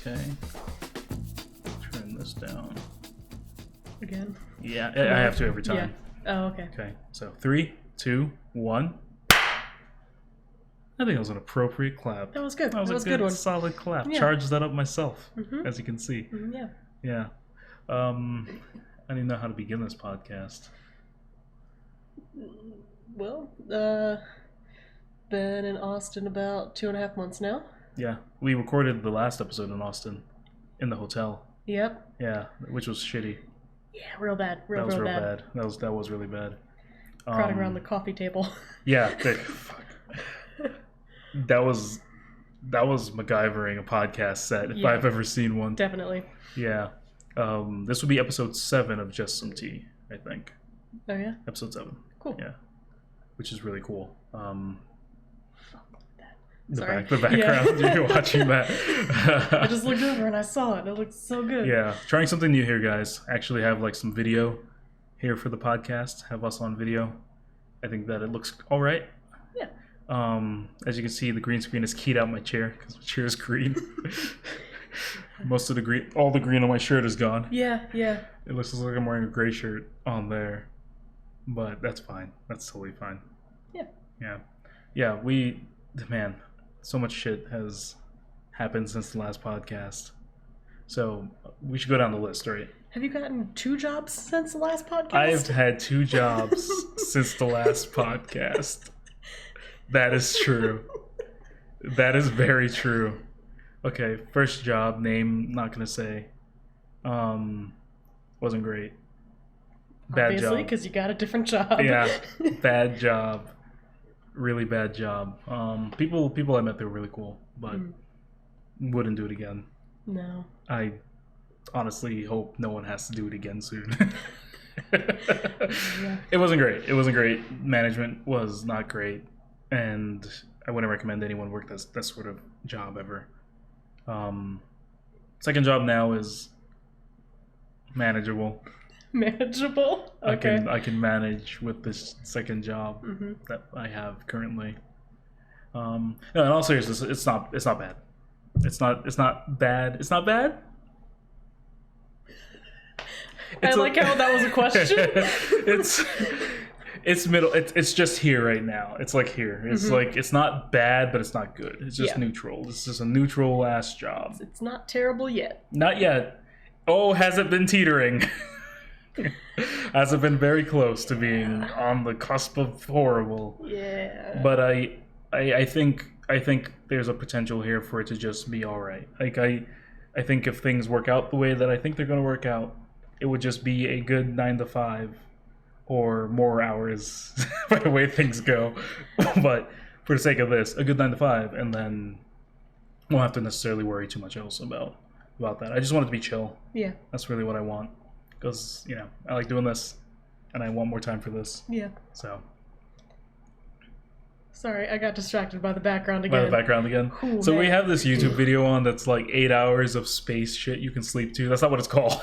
Okay. Turn this down. Again? Yeah, I have to every time. Yeah. Oh, okay. Okay, so 3, 2, 1. I think it was an appropriate clap. That was good. That was a good one. solid clap. Yeah. Charged that up myself, Mm-hmm. as you can see. Yeah. Yeah. I don't even know how to begin this podcast. Well, been in Austin about 2.5 months now. Yeah, we recorded the last episode in Austin, in the hotel. Yep. Yeah, which was shitty. Yeah, real bad. Real bad. That was really bad. Crowding around the coffee table. Yeah. Fuck. That was MacGyvering a podcast set if I've ever seen one. Definitely. Yeah. This would be episode 7 of Just Some Tea, I think. Oh yeah. Episode 7. Cool. Yeah. Which is really cool. The Sorry. background. Yeah. You're watching that. I just looked over and I saw it. It looked so good. Yeah. Trying something new here, guys. Actually have like some video here for the podcast. Have us on video. I think that it looks all right. Yeah. As you can see, the green screen is keyed out my chair because my chair is green. Most of the green, all the green on my shirt is gone. Yeah. It looks like I'm wearing a gray shirt on there, but that's fine. That's totally fine. Yeah. Man, so much shit has happened since the last podcast. So we should go down the list, right? Have you gotten 2 jobs since the last podcast? I've had 2 jobs since the last podcast. That is true. That is very true. Okay, first job, name, not gonna say. Wasn't great. Bad Obviously, job. because you got a different job. Yeah, bad job. Really bad job. People I met, they were really cool, but wouldn't do it again. No. I honestly hope no one has to do it again soon. Yeah. It wasn't great. Management was not great, and I wouldn't recommend anyone work that sort of job ever. Second job now is manageable. Manageable? Okay. I can manage with this second job that I have currently. No, in all seriousness, it's not bad. It's not bad. It's not bad. I like how that was a question. It's middle. It's just here right now. It's like here. It's like it's not bad, but it's not good. It's just neutral. It's just a neutral ass job. It's not terrible yet. Not yet. Oh, has it been teetering? Has it been very close to being on the cusp of horrible? Yeah. But I think there's a potential here for it to just be all right. Like I think if things work out the way that I think they're going to work out, it would just be a good 9 to 5 or more hours by the way things go. But for the sake of this, a good 9 to 5, and then won't have to necessarily worry too much else about that. I just want it to be chill. Yeah. That's really what I want. Because, I like doing this, and I want more time for this. Yeah. So. Sorry, I got distracted by the background again. Ooh, so man. we have this YouTube video on that's like 8 hours of space shit you can sleep to. That's not what it's called.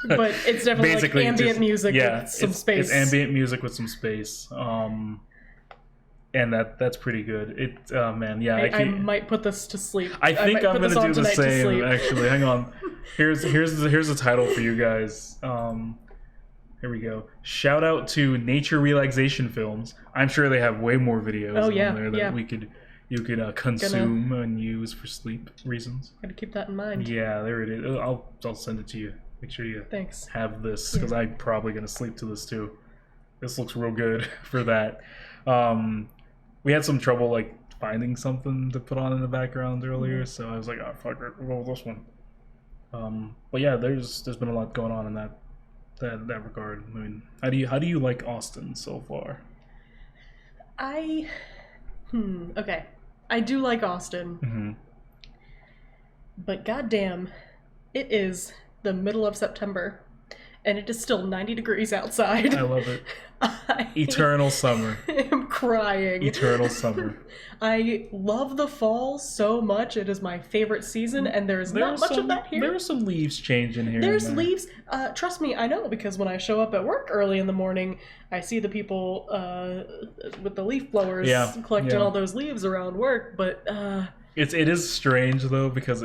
But it's definitely basically like ambient music with some space. It's ambient music with some space. And that's pretty good. I might put this to sleep. I think I'm going to do the same, actually. Hang on. Here's the title for you guys. Here we go. Shout out to Nature Relaxation Films. I'm sure they have way more videos on there that you could consume and use for sleep reasons. Gotta keep that in mind. Yeah, there it is. I'll send it to you. Make sure you have this, because I'm probably gonna sleep to this too. This looks real good for that. We had some trouble like finding something to put on in the background earlier, so I was like, oh fuck it, we'll go with this one. But yeah, there's been a lot going on in that regard. I mean, how do you like Austin so far? Okay. I do like Austin. But goddamn, it is the middle of September and it is still 90 degrees outside. I love it. Eternal summer. I'm crying. Eternal summer. I love the fall so much. It is my favorite season, and there's not much of that here. There are some leaves changing here. There's leaves. Trust me, I know, because when I show up at work early in the morning, I see the people with the leaf blowers collecting all those leaves around work. But it is strange though, because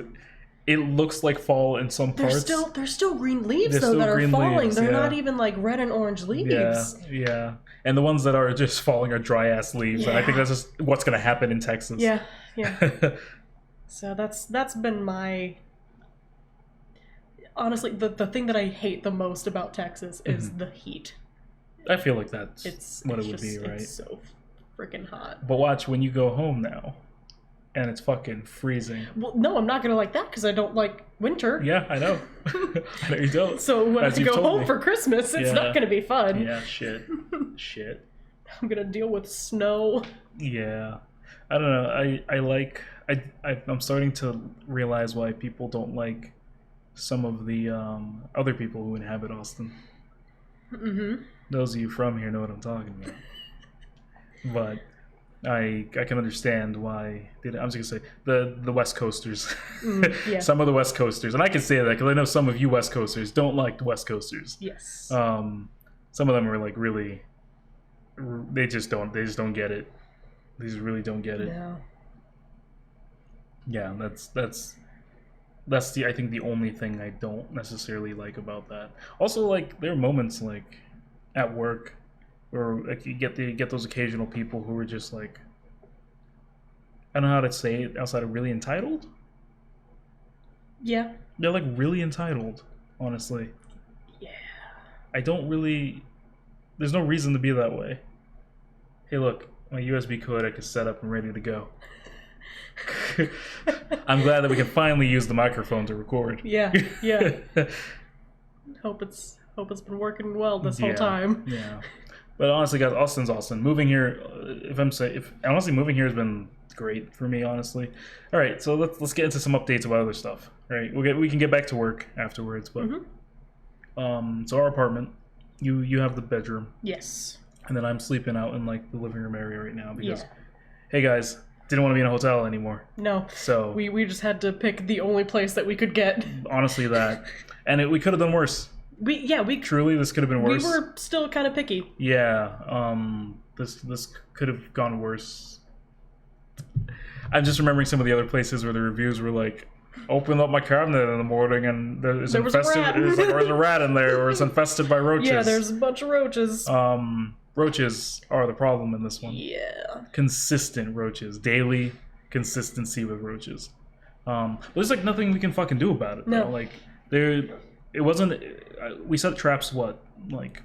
it looks like fall in some parts. There's still green leaves though that are falling. Leaves, they're not even like red and orange leaves. Yeah. And the ones that are just falling are dry ass leaves. And I think that's just what's gonna happen in Texas. Yeah. So that's been my, honestly, the thing that I hate the most about Texas is the heat. I feel like that's what it would be, right? It's so freaking hot. But watch when you go home now. And it's fucking freezing. Well, no, I'm not gonna like that because I don't like winter. Yeah, I know. I know you don't. So when I go home for Christmas, it's not gonna be fun. Yeah, shit. I'm gonna deal with snow. Yeah, I don't know. I'm starting to realize why people don't like some of the other people who inhabit Austin. Mm-hmm. Those of you from here know what I'm talking about. But I can understand why. I was gonna say the West Coasters, some of the West Coasters, and I can say that because I know some of you West Coasters don't like the West Coasters. Yes. Some of them are like really, they just don't get it. They just really don't get it. No. Yeah, that's I think the only thing I don't necessarily like about that. Also, like there are moments like at work. Or like you get those occasional people who are just like, I don't know how to say it outside of really entitled. Yeah. They're like really entitled, honestly. Yeah. I don't really. There's no reason to be that way. Hey, look, my USB codec is set up and ready to go. I'm glad that we can finally use the microphone to record. Yeah. Hope it's been working well this whole time. Yeah. But honestly, guys, Austin's awesome. Moving here, honestly, moving here has been great for me, honestly. All right, so let's get into some updates about other stuff. All right, we can get back to work afterwards, but so our apartment, you have the bedroom. Yes. And then I'm sleeping out in like the living room area right now because, hey guys, didn't want to be in a hotel anymore. No. So we just had to pick the only place that we could get. Honestly, that, and we could have done worse. We truly, this could have been worse. We were still kind of picky. Yeah, this could have gone worse. I'm just remembering some of the other places where the reviews were like, "Open up my cabinet in the morning and there's infested. There's a rat in there, or it's infested by roaches." Yeah, there's a bunch of roaches. Roaches are the problem in this one. Yeah. Consistent roaches, daily consistency with roaches. There's like nothing we can fucking do about it. No, though. Like it wasn't. We set traps like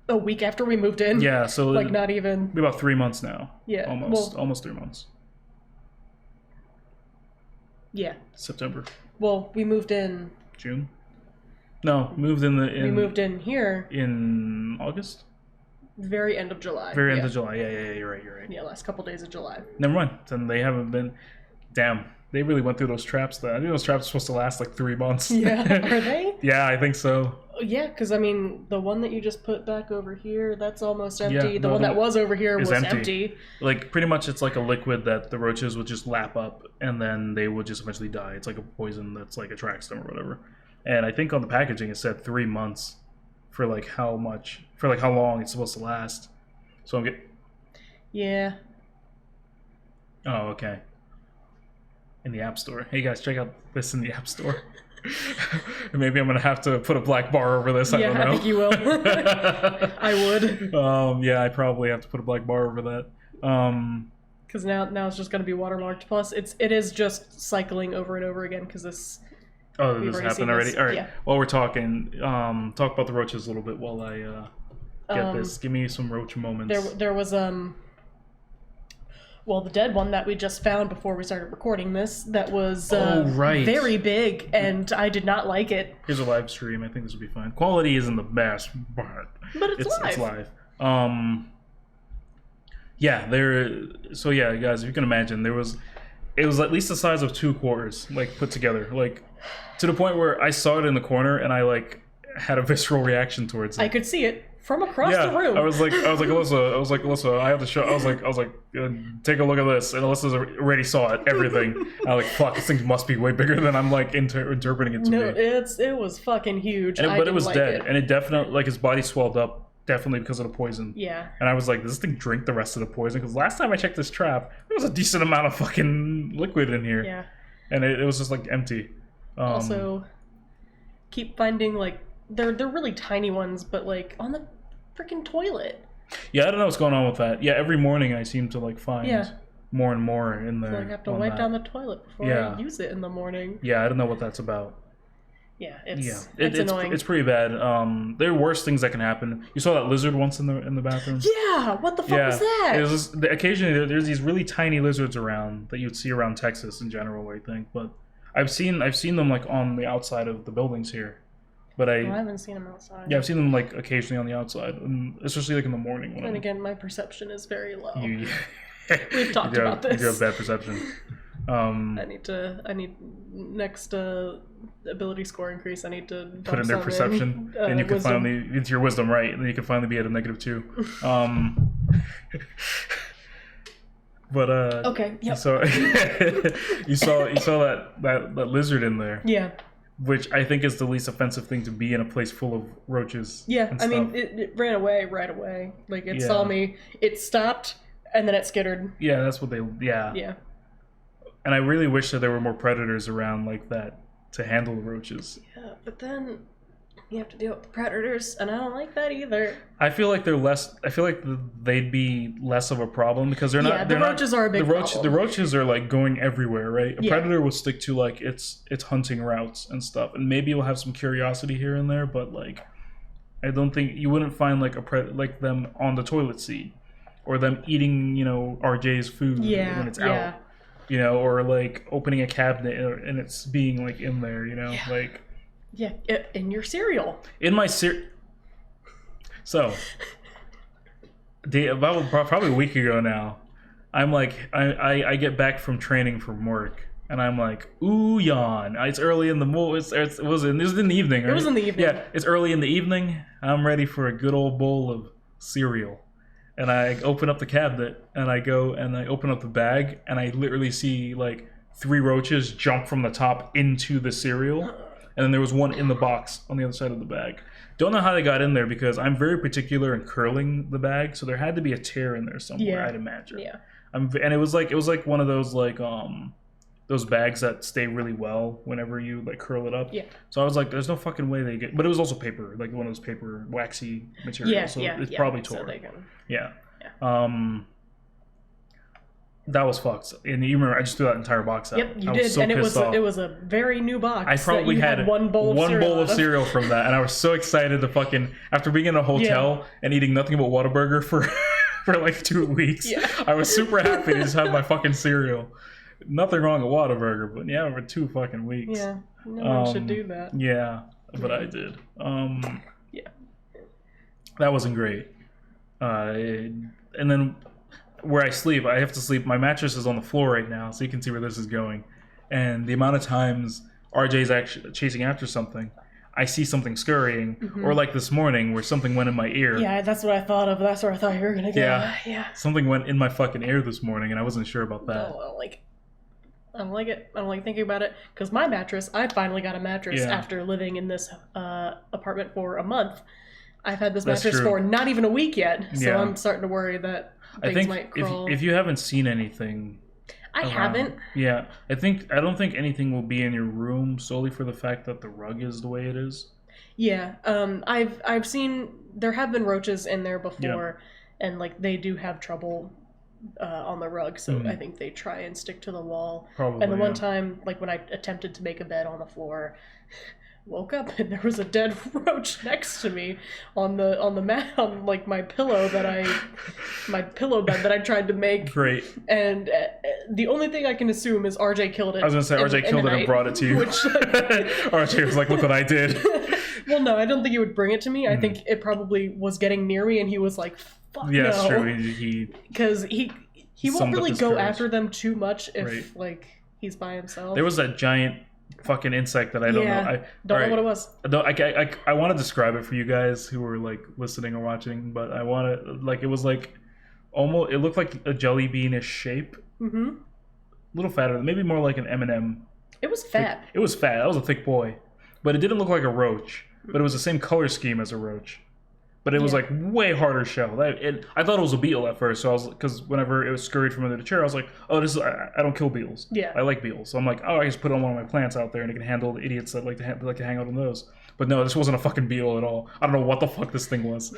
a week after we moved in. Yeah, so like not even about 3 months now. Yeah, almost 3 months. Yeah, September. Well, we moved in June. No, we moved in here in August. Very end of July. Very end of July. Yeah, you're right. Yeah, last couple days of July. Never mind. Then they haven't been. Damn. They really went through those traps, though. I think those traps are supposed to last like 3 months. Yeah, are they? Yeah, I think so. Yeah, because I mean, the one that you just put back over here, that's almost empty. The one that was over here was empty. Like, pretty much it's like a liquid that the roaches would just lap up, and then they would just eventually die. It's like a poison that's like attracts them or whatever. And I think on the packaging it said 3 months for like how long it's supposed to last. So I'm getting... Yeah. Oh, okay. In the App Store. Hey guys, check out this in the App Store. Maybe I'm gonna have to put a black bar over this. I don't know. I think you will. I would. Yeah, I probably have to put a black bar over that. Because now it's just gonna be watermarked. Plus, it is just cycling over and over again because this. Oh, this happened already. All right. Yeah. While we're talking, talk about the roaches a little bit while I get this. Give me some roach moments. There was well, the dead one that we just found before we started recording this, that was very big, and I did not like it. Here's a live stream. I think this will be fine. Quality isn't the best, but it's live. It's live. Yeah, so yeah, guys, if you can imagine, it was at least the size of 2 quarters, like, put together. Like, to the point where I saw it in the corner, and I, like, had a visceral reaction towards it. I could see it from across the room. I was like, Alyssa, I have to show. I was like, take a look at this, and Alyssa's already saw it, everything. I was like, fuck, this thing must be way bigger than I'm like interpreting it to be. No, it was fucking huge. But it was dead, and it definitely, like, his body swelled up, definitely because of the poison. Yeah. And I was like, does this thing drink the rest of the poison? Because last time I checked this trap, there was a decent amount of fucking liquid in here. Yeah. And it was just like empty. Also, keep finding like they're really tiny ones, but like on the freaking toilet. Yeah, I don't know what's going on with that. Yeah, every morning I seem to like find more and more in there. So I have to wipe down the toilet before I use it in the morning. Yeah, I don't know what that's about. Yeah, it's annoying. It's pretty bad. There are worse things that can happen. You saw that lizard once in the bathroom. Yeah, what the fuck was that? It was occasionally there's these really tiny lizards around that you'd see around Texas in general, I think. But I've seen them like on the outside of the buildings here. But I haven't seen them outside. Yeah, I've seen them like occasionally on the outside, and especially like in the morning. And again, my perception is very low. We've talked about this. You have bad perception. I need next ability score increase. I need to put in their perception, and you can finally into your wisdom, right? And then you can finally be at a -2. But okay, yep. So you saw that lizard in there. Yeah. Which I think is the least offensive thing to be in a place full of roaches. Yeah, I mean, it ran away right away. Like, it saw me, it stopped, and then it skittered. Yeah, that's what Yeah. And I really wish that there were more predators around like that to handle the roaches. Yeah, but then you have to deal with the predators, and I don't like that either. I feel like they'd be less of a problem because they're not. Yeah, the roaches are a big problem. The roaches are like going everywhere, right? A predator will stick to like its hunting routes and stuff, and maybe you'll have some curiosity here and there, but like, I don't think you wouldn't find like like them on the toilet seat, or them eating RJ's food when it's out, or like opening a cabinet and it's being like in there, like. Yeah, in your cereal. In my So, about probably a week ago now, I'm like, I get back from training from work, and I'm like, ooh, yawn. It's early in the it was in the evening, right? It was in the evening. Yeah, it's early in the evening. I'm ready for a good old bowl of cereal. And I open up the cabinet, and I go, and I open up the bag, and I literally see like 3 roaches jump from the top into the cereal. And then there was one in the box on the other side of the bag. Don't know how they got in there because I'm very particular in curling the bag, so there had to be a tear in there somewhere. I'd imagine. Yeah. And it was like one of those like those bags that stay really well whenever you like curl it up. Yeah. So I was like, there's no fucking way they get. But it was also paper, like one of those paper waxy materials. Yeah. So it's probably tore. So they can... Yeah. That was fucked. And you remember I just threw that entire box out. Yep, you did. So and it was a very new box. I probably had one bowl of cereal from that, and I was so excited to fucking after being in a hotel and eating nothing but Whataburger for like 2 weeks. Yeah. I was super happy to just have my fucking cereal. Nothing wrong with Whataburger, but for 2 fucking weeks. Yeah. No one should do that. Yeah, but I did. That wasn't great. And then where I sleep, I have to sleep. My mattress is on the floor right now, so you can see where this is going. And the amount of times RJ's actually chasing after something, I see something scurrying, or like this morning where something went in my ear. Yeah, that's what I thought of. That's where I thought you were gonna go. Yeah. Something went in my fucking ear this morning, and I wasn't sure about that. No, I don't like it. I don't like thinking about it because my mattress. I finally got a mattress after living in this apartment for a month. I've had this mattress for not even a week yet, so I'm starting to worry that. I think if you haven't seen anything, I haven't. Yeah, I don't think anything will be in your room solely for the fact that the rug is the way it is. Yeah, I've seen there have been roaches in there before, and like they do have trouble on the rug, so I think they try and stick to the wall. Probably. And the one time, like when I attempted to make a bed on the floor. Woke up and there was a dead roach next to me on the mat on like my pillow bed that I tried to make. Great. And the only thing I can assume is RJ killed it. I was gonna say RJ killed it and brought it to you. RJ was like, "Look what I did." Well, no, I don't think he would bring it to me. I think it probably was getting near me, and he was like, "Fuck no." Yeah, that's true. Because he won't really go after them too much if like he's by himself. There was that giant fucking insect that I don't know. I don't know what it was. I want to describe it for you guys who are like listening or watching, but I want to like it was like almost it looked like a jelly beanish shape. A little fatter, maybe more like an M&M. It was fat. It was fat. That was a thick boy, but it didn't look like a roach. But it was the same color scheme as a roach. But it was like way harder shell. I thought it was a beetle at first, so because whenever it was scurried from under the chair, I was like, oh, this is I don't kill beetles. Yeah, I like beetles, so I'm like, oh, I just put it on one of my plants out there, and it can handle the idiots that like to hang out on those. But no, this wasn't a fucking beetle at all. I don't know what the fuck this thing was.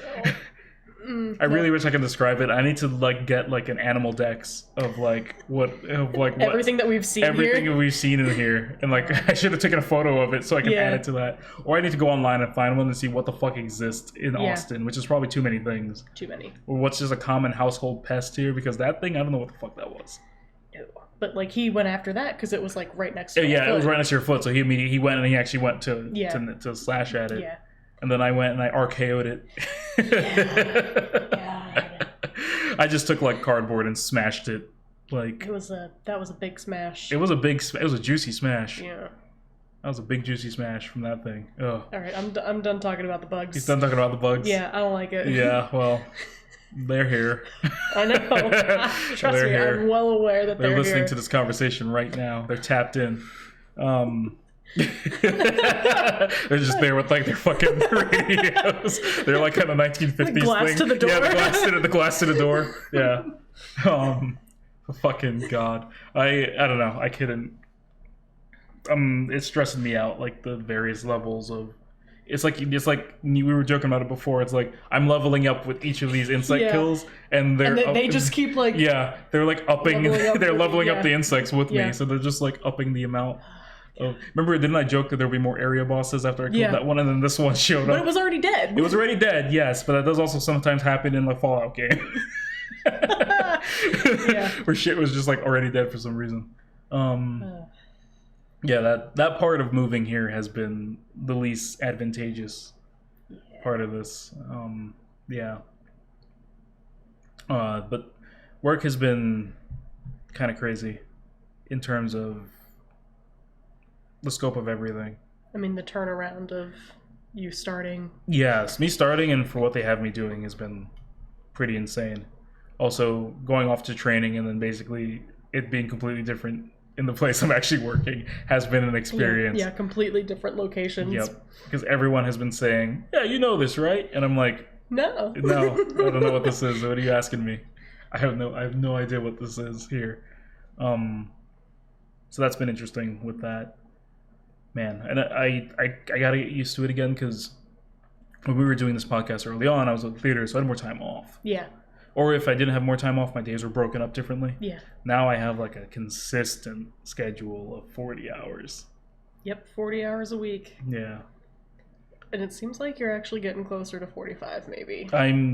I really wish I could describe it. I need to like get like an animal dex of like everything that we've seen we've seen in here, and like I should have taken a photo of it so I can add it to that. Or I need to go online and find one and see what the fuck exists in Austin, which is probably too many things. Too many. Or what's just a common household pest here, because that thing, I don't know what the fuck that was. No. But like he went after that because it was like right next to his foot. It was right next to your foot, so he went and he actually went to slash at it. Yeah. And then I went and I RKO'd it. I just took like cardboard and smashed it. Like that was a big smash. It was a juicy smash. Yeah. That was a big juicy smash from that thing. Ugh. All right, I'm done talking about the bugs. He's done talking about the bugs. Yeah, I don't like it. Yeah, well, they're here. I know. Trust me, here. I'm well aware that they're listening here. To this conversation right now. They're tapped in. They're just there with like their fucking radios. They're like kind of 1950s glass thing. To the door. Yeah, the glass to the door. Yeah. Fucking God. I don't know. I couldn't. It's stressing me out. Like the various levels of. It's like we were joking about it before. It's like I'm leveling up with each of these insect kills, and they just keep like they're like upping. They're leveling up the insects with me, so they're just like upping the amount. Oh, remember, didn't I joke that there would be more area bosses after I killed that one, and then this one showed up? But it was already dead. It was already dead, yes, but that does also sometimes happen in the Fallout game. Where shit was just like already dead for some reason. That part of moving here has been the least advantageous part of this. But work has been kind of crazy in terms of the scope of everything. I mean, the turnaround of you starting. Yes, me starting and for what they have me doing has been pretty insane. Also, going off to training and then basically it being completely different in the place I'm actually working has been an experience. Yeah, completely different locations. Yep, because everyone has been saying, yeah, you know this, right? And I'm like, no, I don't know what this is. What are you asking me? I have no idea what this is here. So that's been interesting with that. Man, and I gotta get used to it again, because when we were doing this podcast early on, I was at the theater, so I had more time off. Yeah. Or if I didn't have more time off, my days were broken up differently. Yeah. Now I have like a consistent schedule of 40 hours. Yep, 40 hours a week. Yeah. And it seems like you're actually getting closer to 45, maybe.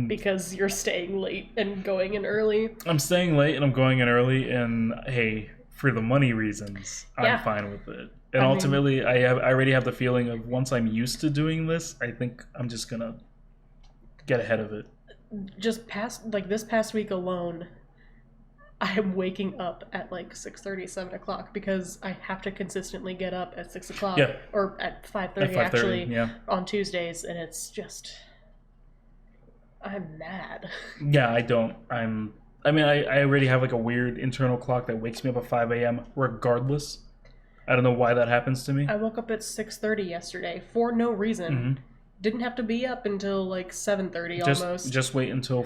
Because you're staying late and going in early. I'm staying late and I'm going in early, and hey, for the money reasons, I'm fine with it. And ultimately, I already have the feeling of once I'm used to doing this, I think I'm just gonna get ahead of it. Just this past week alone, I am waking up at like 6:30, 7 o'clock because I have to consistently get up at 6 o'clock or at 5:30 actually on Tuesdays, and it's just I'm mad. Yeah, I already have like a weird internal clock that wakes me up at 5 a.m. regardless. I don't know why that happens to me. I woke up at 6:30 yesterday for no reason. Mm-hmm. Didn't have to be up until like 7:30 almost. Just wait until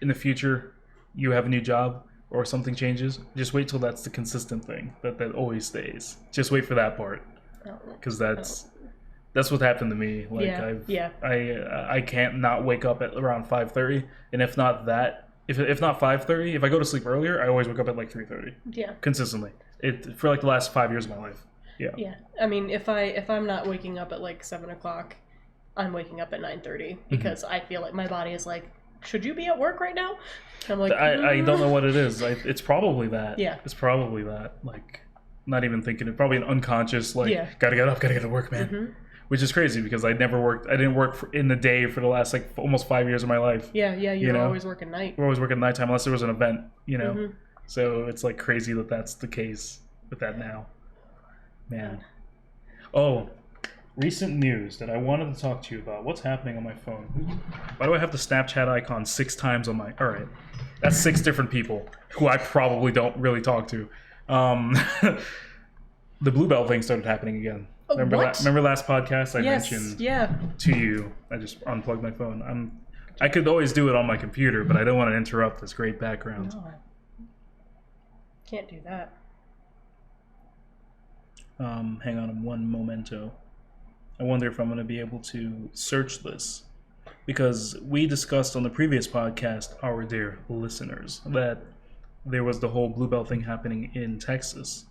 in the future you have a new job or something changes. Just wait till that's the consistent thing that always stays. Just wait for that part, because that's what happened to me. Like I can't not wake up at around 5:30, and if not 5:30, if I go to sleep earlier, I always wake up at like 3:30. Yeah, consistently. For like the last 5 years of my life. Yeah. Yeah. I mean, if I'm not waking up at like 7 o'clock, I'm waking up at 9:30 because I feel like my body is like, should you be at work right now? And I'm like, I don't know what it is. It's probably that. Yeah. It's probably that. Like, not even thinking it. Probably an unconscious gotta get up, gotta get to work, man. Mm-hmm. Which is crazy because I didn't work in the day for the last like almost 5 years of my life. Yeah. You were always working night. We're always working nighttime unless there was an event, Mm-hmm. So it's like crazy that that's the case with that now. Man. Oh, recent news that I wanted to talk to you about. What's happening on my phone? Why do I have the Snapchat icon 6 times on my... All right. That's 6 different people who I probably don't really talk to. The Bluebell thing started happening again. Remember last podcast I yes, mentioned to you. I just unplugged my phone. I could always do it on my computer, but I don't want to interrupt this great background. No. Can't do that. Hang on one momento. I wonder if I'm going to be able to search this. Because we discussed on the previous podcast, our dear listeners, that there was the whole Bluebell thing happening in Texas.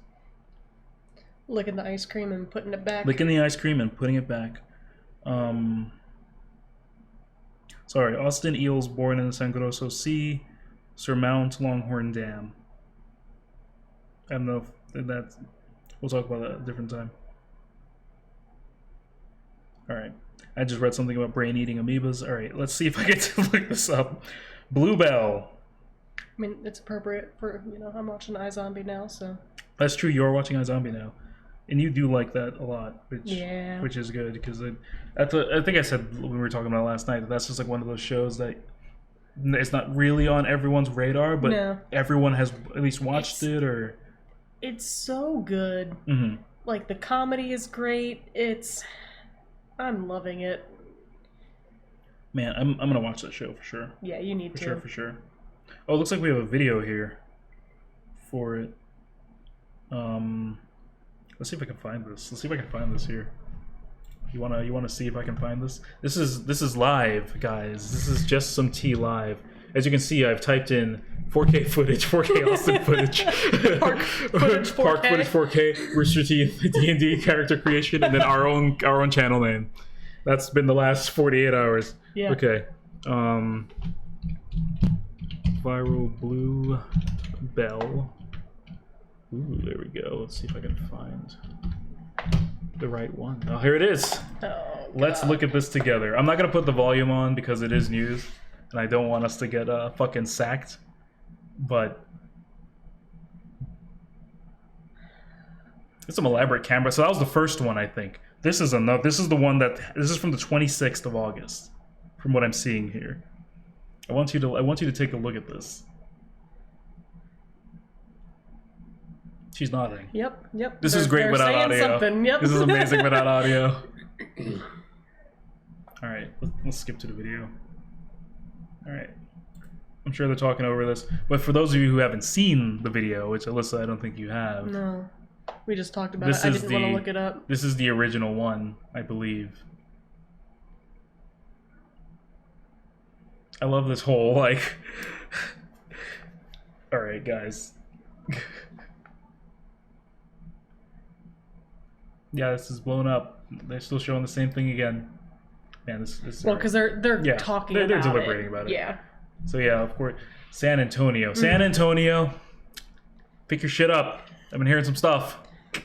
Licking the ice cream and putting it back. Licking the ice cream and putting it back. Austin eels born in the San Grosso Sea surmount Longhorn Dam. I don't know if that's... We'll talk about that at a different time. Alright. I just read something about brain-eating amoebas. Alright, let's see if I get to look this up. Bluebell. I mean, it's appropriate for, I'm watching iZombie now, so... That's true, you're watching iZombie now. And you do like that a lot, which is good, because I think I said when we were talking about it last night, that's just like one of those shows that it's not really on everyone's radar, but everyone has at least watched it, or... It's so good. Mm-hmm. Like, the comedy is great. I'm loving it. Man, I'm gonna watch that show for sure. Yeah, you need to. For sure. Oh, it looks like we have a video here for it. Let's see if I can find this. Let's see if I can find this here. You wanna see if I can find this? This is live, guys. This is just some tea live. As you can see, I've typed in 4K footage, 4K Austin footage, Park footage 4K, Park footage 4K, Rooster Teeth, D&D character creation, and then our own channel name. That's been the last 48 hours. Yeah. Okay. Viral Blue Bell. Ooh, there we go. Let's see if I can find the right one. Oh, here it is. Oh, let's look at this together. I'm not gonna put the volume on because it is news, and I don't want us to get fucking sacked. But it's some elaborate camera. So that was the first one, I think. This is another. This is the one that. This is from the 26th of August, from what I'm seeing here. I want you to take a look at this. She's nodding. Yep. This is great without audio. Yep. This is amazing without audio. All right, let's skip to the video. All right. I'm sure they're talking over this, but for those of you who haven't seen the video, which Alyssa, I don't think you have. No, we just talked about it. I didn't want to look it up. This is the original one, I believe. I love this whole, like... Alright, guys. Yeah, this is blown up. They're still showing the same thing again. Man, this well, because they're talking about it. They're deliberating about it. Yeah. So yeah, of course, San Antonio. San Antonio, pick your shit up. I've been hearing some stuff. Is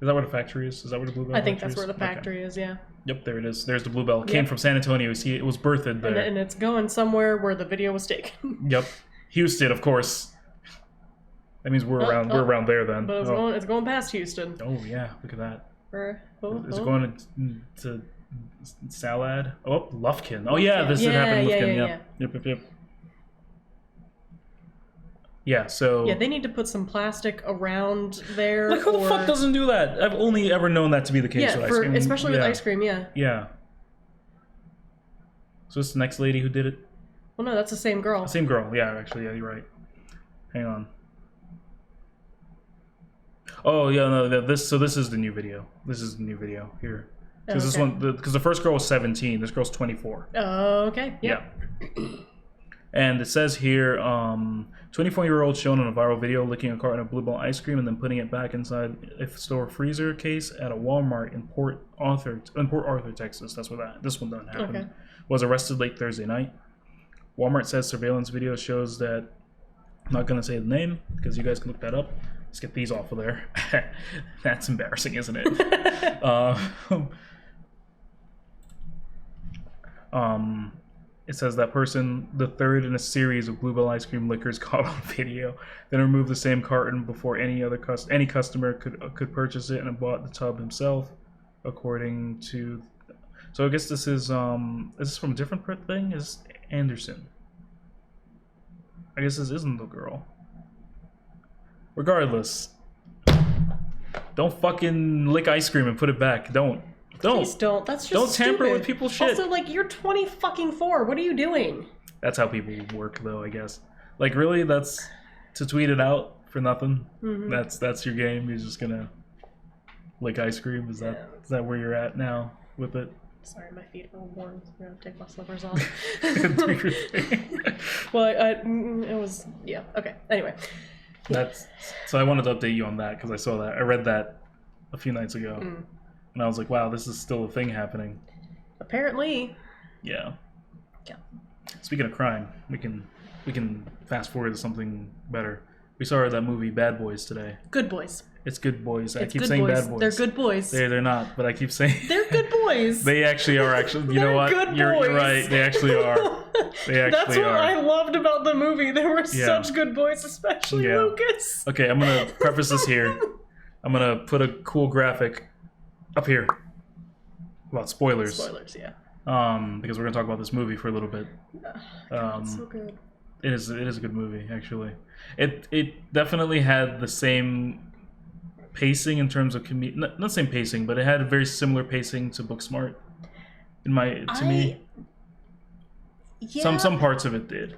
that where the factory is? Is that where the Bluebell? I think that's where the factory is. Yeah. Yep, there it is. There's the Bluebell. It came from San Antonio. See, it was birthed there. And it's going somewhere where the video was taken. Yep, Houston, of course. That means we're around there then. But it's going past Houston. Oh yeah, look at that. Is it Oh. going to Salad? Oh, Lufkin. Oh yeah, this happened in Lufkin. Yep. Yeah, so... Yeah, they need to put some plastic around there. Like, who the fuck doesn't do that? I've only ever known that to be the case with ice cream. Especially with ice cream, yeah. Yeah. So this is the next lady who did it? Well, no, that's the same girl. Same girl, yeah, actually, yeah, you're right. Hang on. Oh, yeah, no, this is the new video. This is the new video here. Because this one, because the first girl was 17, this girl's 24. Oh, okay. Yeah. And it says here, 24-year-old shown on a viral video licking a carton of Bluebell ice cream and then putting it back inside a store freezer case at a Walmart in Port Arthur, Texas. That's where this one done happened. Okay. Was arrested late Thursday night. Walmart says surveillance video shows that. I'm not gonna say the name because you guys can look that up. Let's get these off of there. That's embarrassing, isn't it? It says that person, the third in a series of Bluebell ice cream lickers caught on video, then removed the same carton before any customer could purchase it and bought the tub himself, according to. So I guess this is from a different thing. Is Anderson? I guess this isn't the girl. Regardless, Don't fucking lick ice cream and put it back. Don't. Please don't. That's just don't tamper stupid. with people's shit. Also, like, you're 24. What are you doing? That's how people work, though, I guess. Like, really, that's to tweet it out for nothing. Mm-hmm. That's your game. You're just gonna lick ice cream. Is that where you're at now with it? Sorry, my feet are warm. I'm gonna take my slippers off. Well, it was okay. Anyway, so I wanted to update you on that because I saw that. I read that a few nights ago, and I was like, wow, this is still a thing happening. Apparently. Yeah. Speaking of crime, we can fast forward to something better. We saw that movie Bad Boys today. Good Boys. It's Good Boys. I keep good saying boys. Bad Boys. They're good boys. They're not, but I keep saying they're good boys. They actually are. You know what? Good you're boys. right. They actually are. That's what I loved about the movie. There were such good boys, especially Lucas. Okay, I'm gonna preface this here. I'm gonna put a cool graphic up here about spoilers. Spoilers, yeah. Because we're gonna talk about this movie for a little bit. God, it's so good. It is a good movie, actually. It definitely had the same pacing in terms of not same pacing, but it had a very similar pacing to Booksmart. To me, some parts of it did.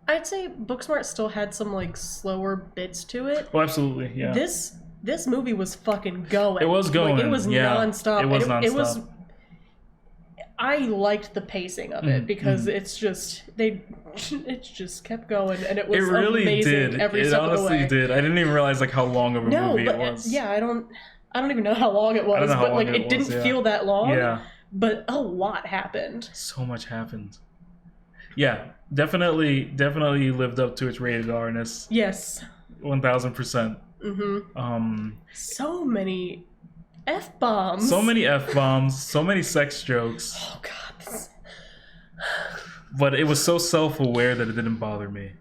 I'd say Booksmart still had some like slower bits to it. Oh, absolutely, yeah. This movie was fucking going. It was going. Like, it was nonstop. It was nonstop. I liked the pacing of it because it just kept going, and it was really amazing did. every it step of the way. honestly did. I didn't even realize like how long of a movie it was. Yeah, I don't even know how long it was, but like it didn't feel that long. Yeah. But a lot happened. So much happened. Yeah, definitely lived up to its rated R-ness. Yes. 1000%. Mm-hmm. So many F-bombs. So many F-bombs. So many sex jokes. Oh God. But it was so self-aware that it didn't bother me.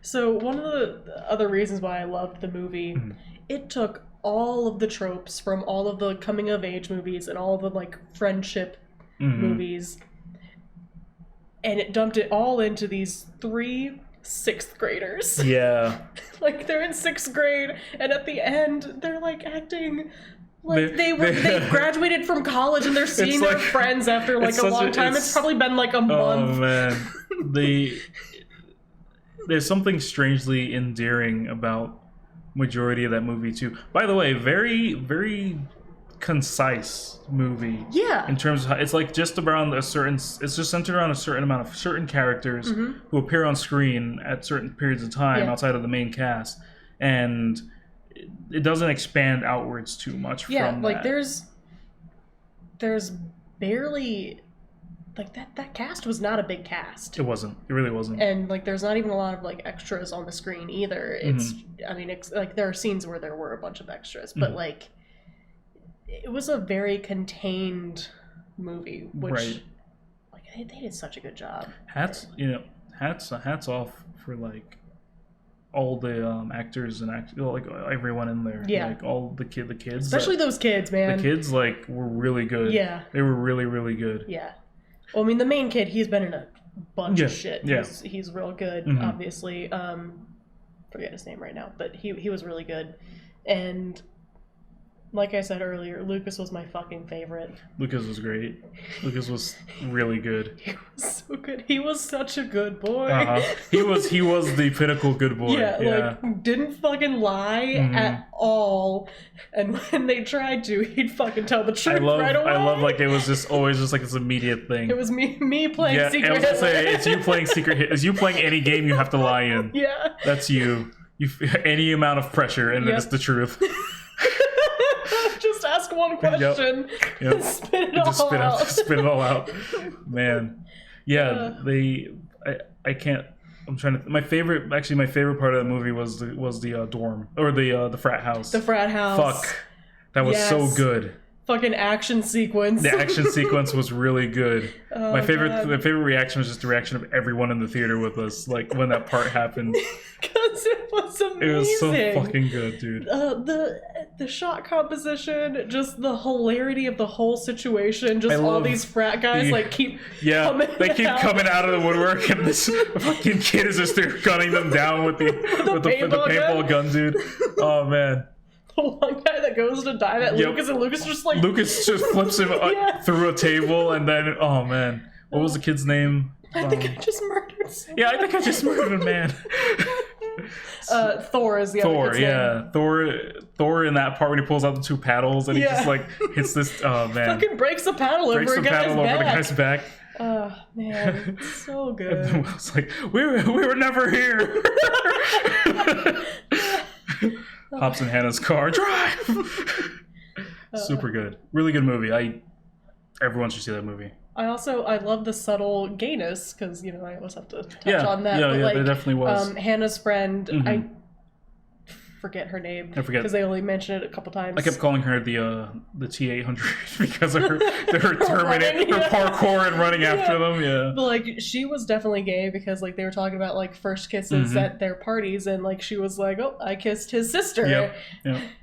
So one of the other reasons why I loved the movie, it took all of the tropes from all of the coming-of-age movies and all of the like friendship movies, and it dumped it all into these 3 6th graders. Yeah. Like they're in 6th grade, and at the end they're like acting like they graduated from college and they're seeing their friends after like a long time. It's probably been like a month. Oh man. There's something strangely endearing about majority of that movie too. By the way, very, very concise movie. Yeah. In terms of how, it's like just around it's just centered around a certain amount of certain characters who appear on screen at certain periods of time outside of the main cast, and it doesn't expand outwards too much from like that. there's barely like that cast was not a big cast. It wasn't. It really wasn't. And like there's not even a lot of like extras on the screen either. It's it's like there are scenes where there were a bunch of extras, but like it was a very contained movie, which like they did such a good job. Hats off for like all the actors and like everyone in there. Yeah. Like all the kids. Especially those kids, man. The kids like were really good. Yeah. They were really, really good. Yeah. Well, I mean, the main kid, he's been in a bunch of shit. Yeah. He's real good, obviously. Forget his name right now, but he was really good. And like I said earlier, Lucas was my fucking favorite. Lucas was great. Lucas was really good. He was so good. He was such a good boy. He was the pinnacle good boy. Yeah, like didn't fucking lie at all. And when they tried to, he'd fucking tell the truth right away. I love like it was just always just like this immediate thing. It was me playing Secret Hitler. I was gonna say it's you playing Secret Hitler. It's you playing any game you have to lie in. Yeah. That's you. Any amount of pressure and it's the truth. Just ask one question. Yep. Spit it all out. Man. Yeah, I can't. I'm trying to. My favorite part of the movie was the dorm or the frat house. The frat house. Fuck, that was so good. Fucking action sequence. The action sequence was really good. Oh, my favorite reaction was just the reaction of everyone in the theater with us, like when that part happened. Because it was amazing. It was so fucking good, dude. The shot composition, just the hilarity of the whole situation, just all these frat guys keep coming out of the woodwork, and this fucking kid is just there gunning them down with the paintball gun, dude. Oh man. the one guy that goes to dive at Lucas, and Lucas just like flips him through a table, and then oh man, what was the kid's name? I think I just murdered someone. Yeah, I think I just murdered a man. Thor is the other kid's name. Thor in that part when he pulls out the 2 paddles and he just like hits this. Oh man! Fucking breaks the paddle over the guy's back. Oh man, it's so good. And then Will's like, we were never here. Hops in Hannah's car, drive. Super good, really good movie. Everyone should see that movie. I love the subtle gayness because I always have to touch on that. Yeah, there definitely was. Hannah's friend, I forget her name. I forget because they only mention it a couple times. I kept calling her the T-800 because of her parkour and running after them. Yeah, but like she was definitely gay because like they were talking about like first kisses at their parties, and like she was like, "Oh, I kissed his sister,"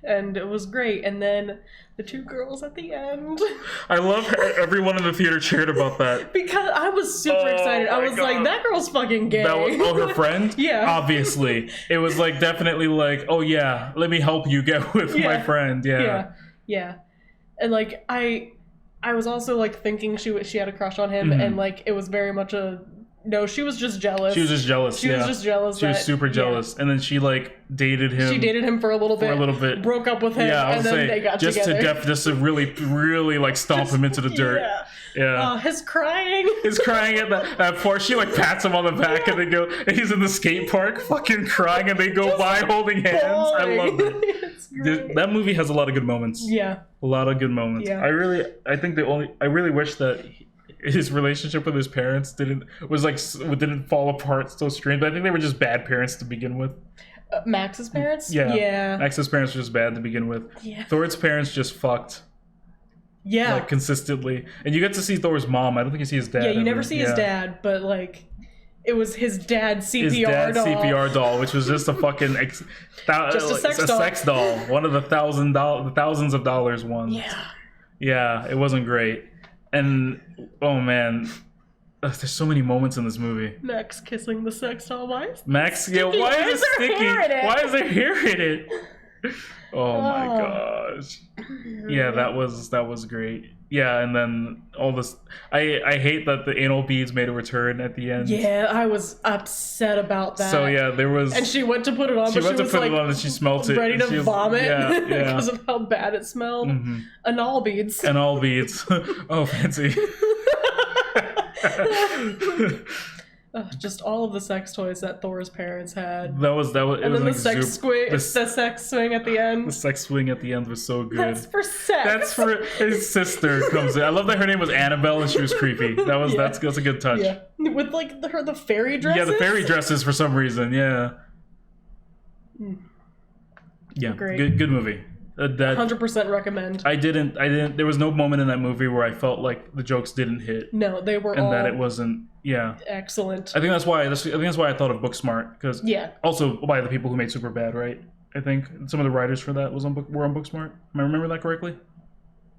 and it was great. And then the 2 girls at the end. I love everyone in the theater cheered about that because I was super excited. I was like, "That girl's fucking gay." Her friend? Yeah, obviously. It was like definitely like, "Oh yeah, let me help you get with my friend." Yeah, and like I was also like thinking she had a crush on him, and like it was very much no, she was just jealous. She was just jealous. She was super jealous, and then she like dated him. She dated him for a little bit. Broke up with him, and then they got together. Just to really like stomp him into the dirt. Yeah. His crying at that part. She like pats him on the back, and they go. And he's in the skate park, fucking crying, and they go by holding hands. I love it. That movie has a lot of good moments. Yeah. A lot of good moments. Yeah. I really wish that his relationship with his parents didn't fall apart so strange. But I think they were just bad parents to begin with. Max's parents? Yeah. Max's parents were just bad to begin with. Yeah. Thor's parents just fucked. Yeah. Like consistently. And you get to see Thor's mom. I don't think you see his dad. Yeah, you never see his dad, but like it was his dad's CPR doll. CPR doll, which was just a fucking just a sex doll. One of the thousands of dollars ones. Yeah. Yeah, it wasn't great. And oh man, there's so many moments in this movie. Max kissing the sex doll. Why is it sticky? Why is there hair in it? Oh my gosh. Yeah, that was great. Yeah, and then all this. I hate that the anal beads made a return at the end. Yeah, I was upset about that. So yeah, there was. And she went to put it on, but she was like, and she smelt it, ready to vomit because yeah. of how bad it smelled. Anal beads. Anal beads. Oh, fancy. Just all of the sex toys that Thor's parents had. That was. And then the sex swing at the end. The sex swing at the end was so good. That's for sex. That's for his sister comes in. I love that her name was Annabelle and she was creepy. That's a good touch. Yeah, with like the fairy dresses. Yeah, the fairy dresses for some reason. Yeah. Yeah. Great. Good movie. 100% recommend. I didn't. There was no moment in that movie where I felt like the jokes didn't hit. No, they were all. And that it wasn't. Yeah. Excellent. I think that's why I thought of Booksmart because also by the people who made Superbad, right? I think some of the writers for that were on Booksmart. Am I remember that correctly?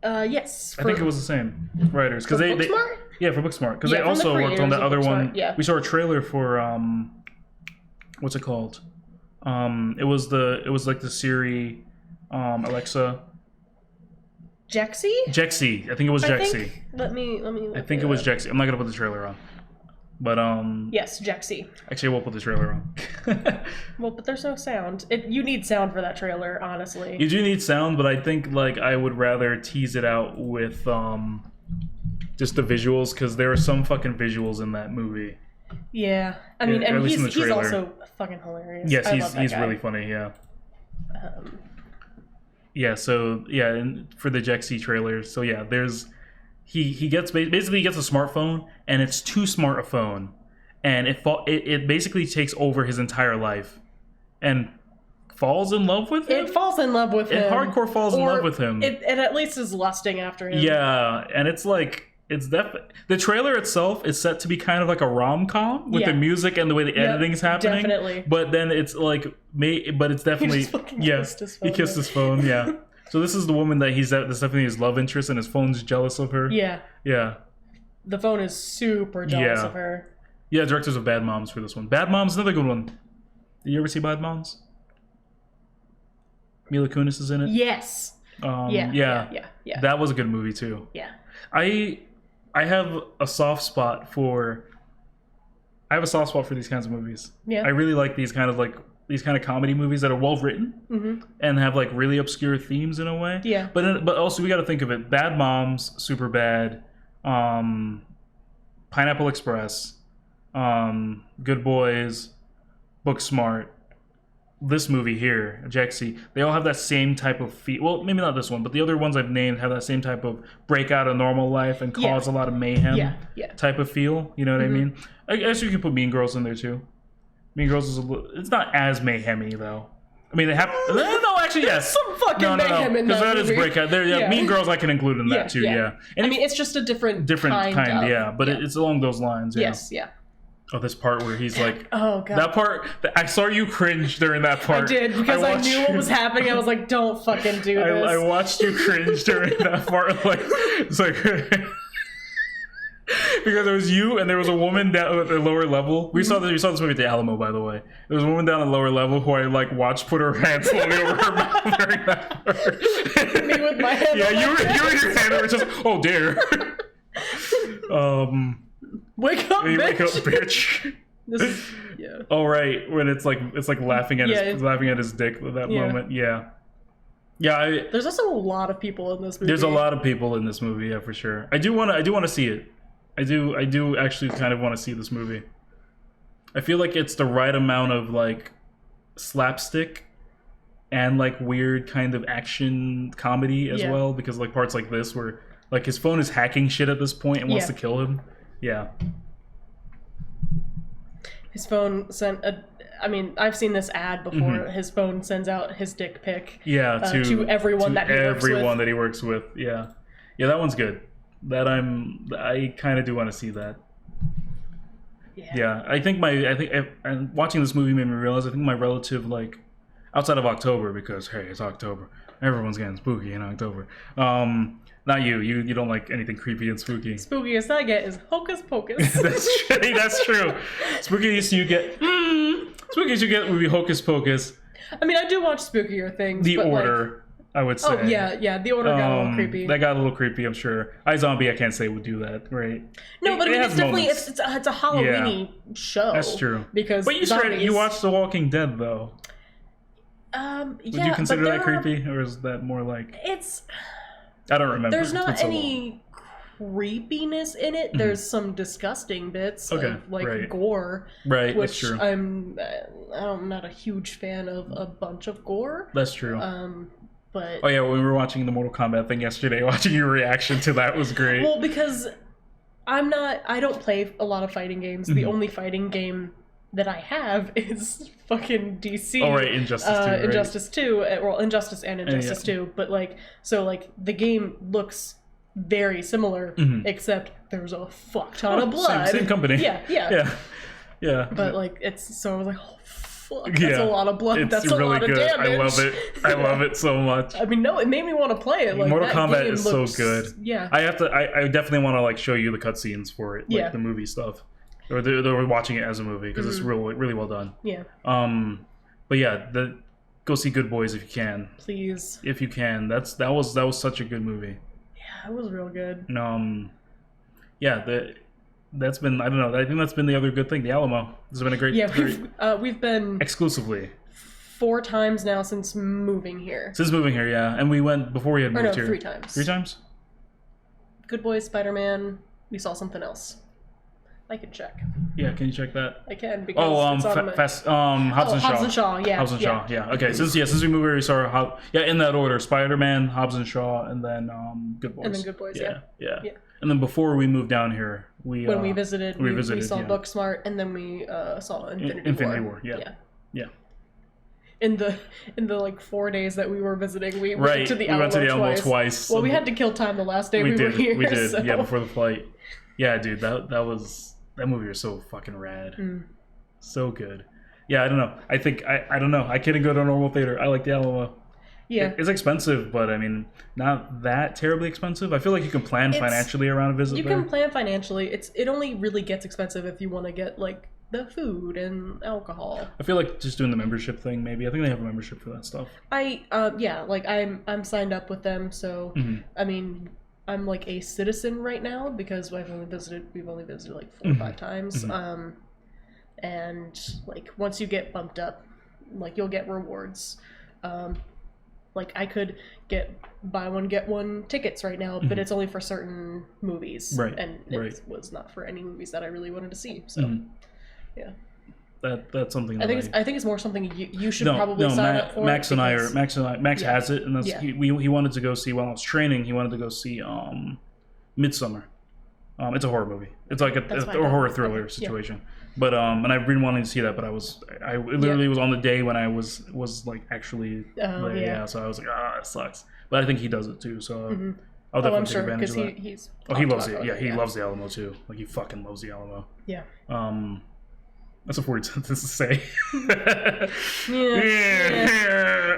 Yes. I think it was the same writers because they Booksmart? Yeah, for Booksmart because they also worked on that other one. Yeah. We saw a trailer for what's it called? It was like the Siri, Alexa. Jexy? I think it was Jexy. Let me. I think it was Jexy. I'm not gonna put the trailer on. But yes, Jexy. Actually, I won't put the trailer on. Well, but there's no sound. You need sound for that trailer, honestly. You do need sound, but I think like I would rather tease it out with just the visuals because there are some fucking visuals in that movie. Yeah, I mean, and he's also fucking hilarious. Yes, he's really funny. Yeah. Yeah. So yeah, and for the Jexy trailer, so yeah, there's. He gets a smartphone, and it's too smart a phone, and it basically takes over his entire life, and falls in love with him. It falls in love with him. It hardcore falls in love with him. It at least is lusting after him. Yeah, and it's like the trailer itself is set to be kind of like a rom-com with the music and the way the editing's happening. Definitely. But then it's like it's definitely he kissed his phone. Yeah. So this is the woman that's definitely his love interest, and his phone's jealous of her. Yeah. Yeah. The phone is super jealous of her. Yeah, directors of Bad Moms for this one. Bad Moms, another good one. Did you ever see Bad Moms? Mila Kunis is in it. Yes. Yeah. That was a good movie too. Yeah. I have a soft spot for these kinds of movies. Yeah. I really like these kind of comedy movies that are well written and have like really obscure themes in a way. Yeah. But also we got to think of it. Bad Moms, Superbad, Pineapple Express, Good Boys, Booksmart. This movie here, Jexy, they all have that same type of feel. Well, maybe not this one, but the other ones I've named have that same type of break out of normal life and cause a lot of mayhem type of feel. You know what I mean? I guess you could put Mean Girls in there too. Mean Girls is it's not as mayhemy though. I mean, they have no, actually, yes. Some fucking mayhem in that because that movie. is breakout. There, Mean Girls I can include in that too. Yeah. And I mean, it's just a different kind. Yeah, but it's along those lines. Yeah. Yes. Yeah. Oh, this part where he's like, oh god, that part. I saw you cringe during that part. I did because I knew what was happening. I was like, don't fucking do this. I watched you cringe during that part. Like, it's like. Because there was you and there was a woman down at the lower level. We saw this movie at the Alamo, by the way. There was a woman down at the lower level who I like watched put her hand slowly over her mouth during that part. Me with my hand. Yeah, you were your hand over just oh dear. Wake up, bitch. Wake up, bitch. This is, Oh right, when it's like laughing at his dick at that moment. Yeah. Yeah. There's also a lot of people in this movie. There's a lot of people in this movie, yeah, for sure. I do want to see it. I do actually kind of want to see this movie. I feel like it's the right amount of like slapstick and like weird kind of action comedy as well, because like parts like this where like his phone is hacking shit at this point and wants to kill him. Yeah. His phone sent a. I mean, I've seen this ad before. His phone sends out his dick pic. Yeah, to everyone that he works with. Yeah, that one's good. I kind of do want to see that. Yeah, I think and watching this movie made me realize I think my relative like outside of October, because hey, it's October. Everyone's getting spooky in October. Not you. You don't like anything creepy and spooky. Spookiest I get is Hocus Pocus. That's true. Spookiest you get. Spookiest you get would be Hocus Pocus. I mean, I do watch spookier things. The Order, I would say. Oh yeah. The Order got a little creepy. That got a little creepy, I'm sure. iZombie, I can't say would do that, right? No, but I mean, it's definitely it's a Halloween-y show. That's true. Because but you watched The Walking Dead though. Would you consider that creepy, or is that more like it's? I don't remember. There's not any creepiness in it. There's some disgusting bits of like gore, right? Which that's true. I'm not a huge fan of a bunch of gore. That's true. But oh yeah, when we were watching the Mortal Kombat thing yesterday, watching your reaction to that was great. Well, because I don't play a lot of fighting games. The only fighting game that I have is fucking DC. Oh right, Injustice 2. Right? Injustice 2. Well, Injustice and Injustice 2. But like, so like the game looks very similar, except there's a fuck ton of blood. Same company. Yeah. But like, I was like, oh fuck, that's a lot of blood. That's really a lot good. of damage. I love it. I love it so much. I mean, no, it made me want to play it. Like, Mortal Kombat game is looks, so good. Yeah. I definitely want to like show you the cutscenes for it, like the movie stuff. Or they're watching it as a movie because it's really well done. Yeah. But yeah, go see Good Boys if you can. Please. If you can, that was such a good movie. Yeah, it was real good. That's been I don't know. I think that's been the other good thing. The Alamo. This has been a great. Yeah, we've been exclusively 4 times now since moving here. Yeah, and we went before we had moved here. 3 times. 3 times. Good Boys, Spider-Man. We saw something else. I can check. Yeah, can you check that? I can because Hobbs and Shaw. Yeah. Hobbs and Shaw. Yeah. Okay. Since we moved here, we saw in that order: Spider-Man, Hobbs and Shaw, and then Good Boys. And then Good Boys. Yeah. And then before we moved down here, we visited, we saw Booksmart, and then we saw Infinity War. Yeah. In the like 4 days that we were visiting, we went to the Alamo twice. Well, we had to kill time the last day we were here. We did. So. Yeah, before the flight. Yeah, dude, that movie was so fucking rad. So good. Yeah, I don't know. I think I don't know. I couldn't go to a normal theater. I like the Alamo. Yeah. It's expensive, but I mean, not that terribly expensive. I feel like you can plan financially around a visit. You can plan financially. It only really gets expensive if you want to get like the food and alcohol. I feel like just doing the membership thing, maybe. I think they have a membership for that stuff. I'm signed up with them, so I mean, I'm like a citizen right now because we've only visited like 4 or 5 times. And like once you get bumped up, like you'll get rewards. Like I could get buy one get one tickets right now, but it's only for certain movies, and it was not for any movies that I really wanted to see. So, yeah, that's something. I think it's more something you should probably sign up for. Max has it, and that's he wanted to go see while I was training. He wanted to go see Midsummer. It's a horror movie. It's like a horror thriller situation. But and I've been wanting to see that, but I literally was on the day when I was like actually so I was like, it sucks. But I think he does it too, so I'll definitely take advantage of that. He loves it. Yeah, he loves the Alamo too. Like he fucking loves the Alamo. Yeah. That's a weird sentence to say.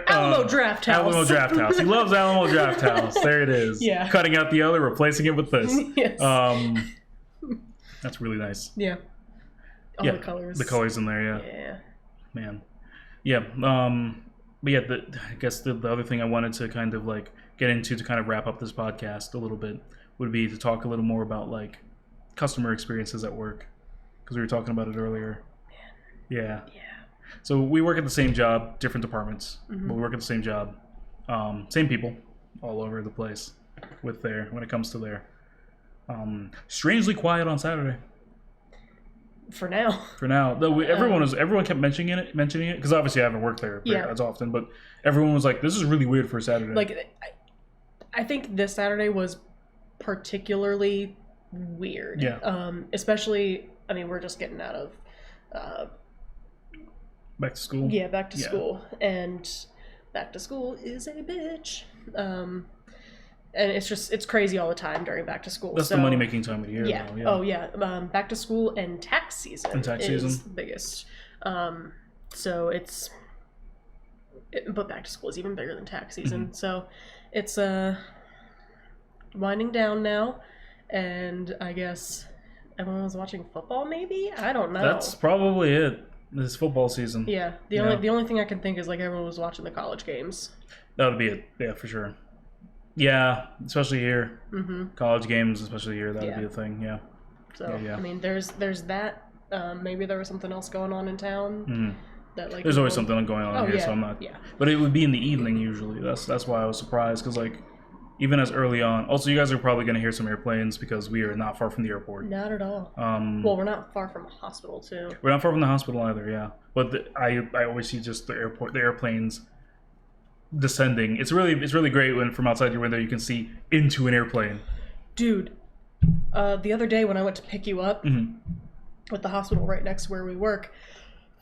Alamo Draft House. Alamo Draft House. He loves Alamo Draft House. There it is. Yeah. Cutting out the other, replacing it with this. Yes. That's really nice. Yeah. All the colors. The colors in there, Yeah. Man. Yeah. But yeah, I guess the other thing I wanted to kind of like get into to kind of wrap up this podcast a little bit would be to talk a little more about like customer experiences at work, because we were talking about it earlier. Yeah. So we work at the same job, different departments, but we work at the same job, same people, all over the place. When it comes to their strangely quiet on Saturday. For now, though, everyone kept mentioning it because obviously I haven't worked there as often, but everyone was like, "This is really weird for a Saturday." Like, I think this Saturday was particularly weird. Yeah. Especially, I mean, we're just getting out of back to school. Yeah, back to school, and back to school is a bitch. And it's crazy all the time during back to school. That's the money making time of year. Yeah. Though, yeah. Oh yeah. Back to school and tax season. Is the biggest. But back to school is even bigger than tax season. So it's winding down now, and I guess everyone was watching football. Maybe, I don't know. That's probably it. This football season. Yeah. The only thing I can think is like everyone was watching the college games. That would be it. Yeah, for sure. Yeah, especially here. College games, especially here, that would be a thing. Yeah. So I mean, there's that. Maybe there was something else going on in town. That like there's always something going on here, so I'm not. Yeah. But it would be in the evening usually. That's why I was surprised, because like even as early on. Also, you guys are probably going to hear some airplanes because we are not far from the airport. Not at all. Well, we're not far from a hospital too. We're not far from the hospital either. Yeah, but I always see just the airplanes descending. It's really great when from outside your window you can see into an airplane. Dude, the other day when I went to pick you up with the hospital right next to where we work,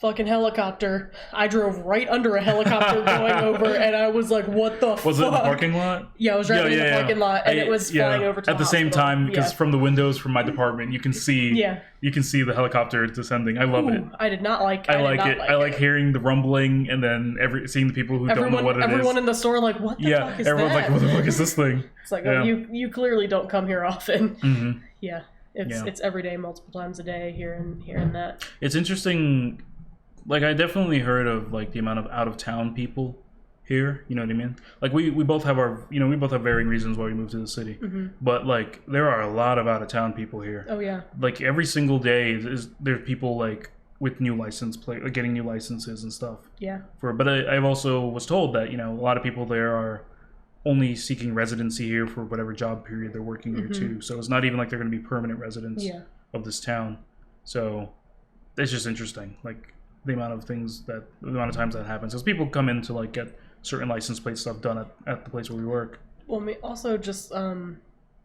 fucking helicopter. I drove right under a helicopter going over, and I was like, what the fuck? Was it in the parking lot? Yeah, I was driving in the parking lot, and it was flying over to at the same time, because from the windows from my department, you can see the helicopter descending. I love it. I did not like I like it. I like hearing the rumbling, and then seeing the people who don't know what it is. Everyone in the store like, what the fuck is that? Everyone's like, what the fuck is this thing? It's like, oh, you clearly don't come here often. Yeah. It's every day, multiple times a day, here and that. It's interesting. Like, I definitely heard of like the amount of out of town people here. You know what I mean? Like we both have we both have varying reasons why we moved to the city. But like there are a lot of out of town people here. Oh yeah. Like every single day there's people like with new license plate, like getting new licenses and stuff. Yeah. But I've also was told that a lot of people there are only seeking residency here for whatever job period they're working here too. So it's not even like they're going to be permanent residents of this town. So it's just interesting, like the amount of times that happens. Because people come in to like get certain license plate stuff done at the place where we work. Well, also just the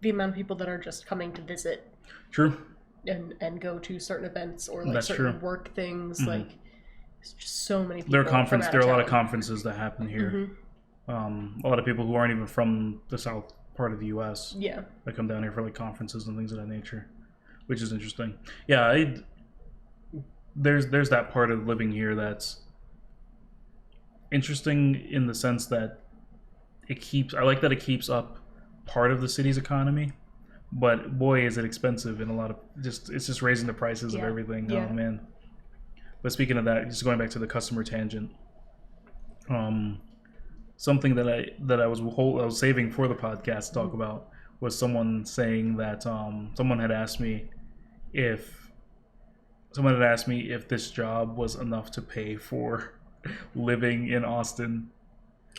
amount of people that are just coming to visit. True. And go to certain events or like certain work things. Like it's just so many people. There are a lot of conferences that happen here. A lot of people who aren't even from the south part of the U.S. Yeah. That come down here for like conferences and things of that nature, which is interesting. Yeah, there's that part of living here that's interesting in the sense that I like that it keeps up part of the city's economy, but boy is it expensive in a lot of it's just raising the prices of everything. Oh man. But speaking of that, just going back to the customer tangent, something that I was saving for the podcast to talk about was someone saying that someone had asked me if this job was enough to pay for living in Austin.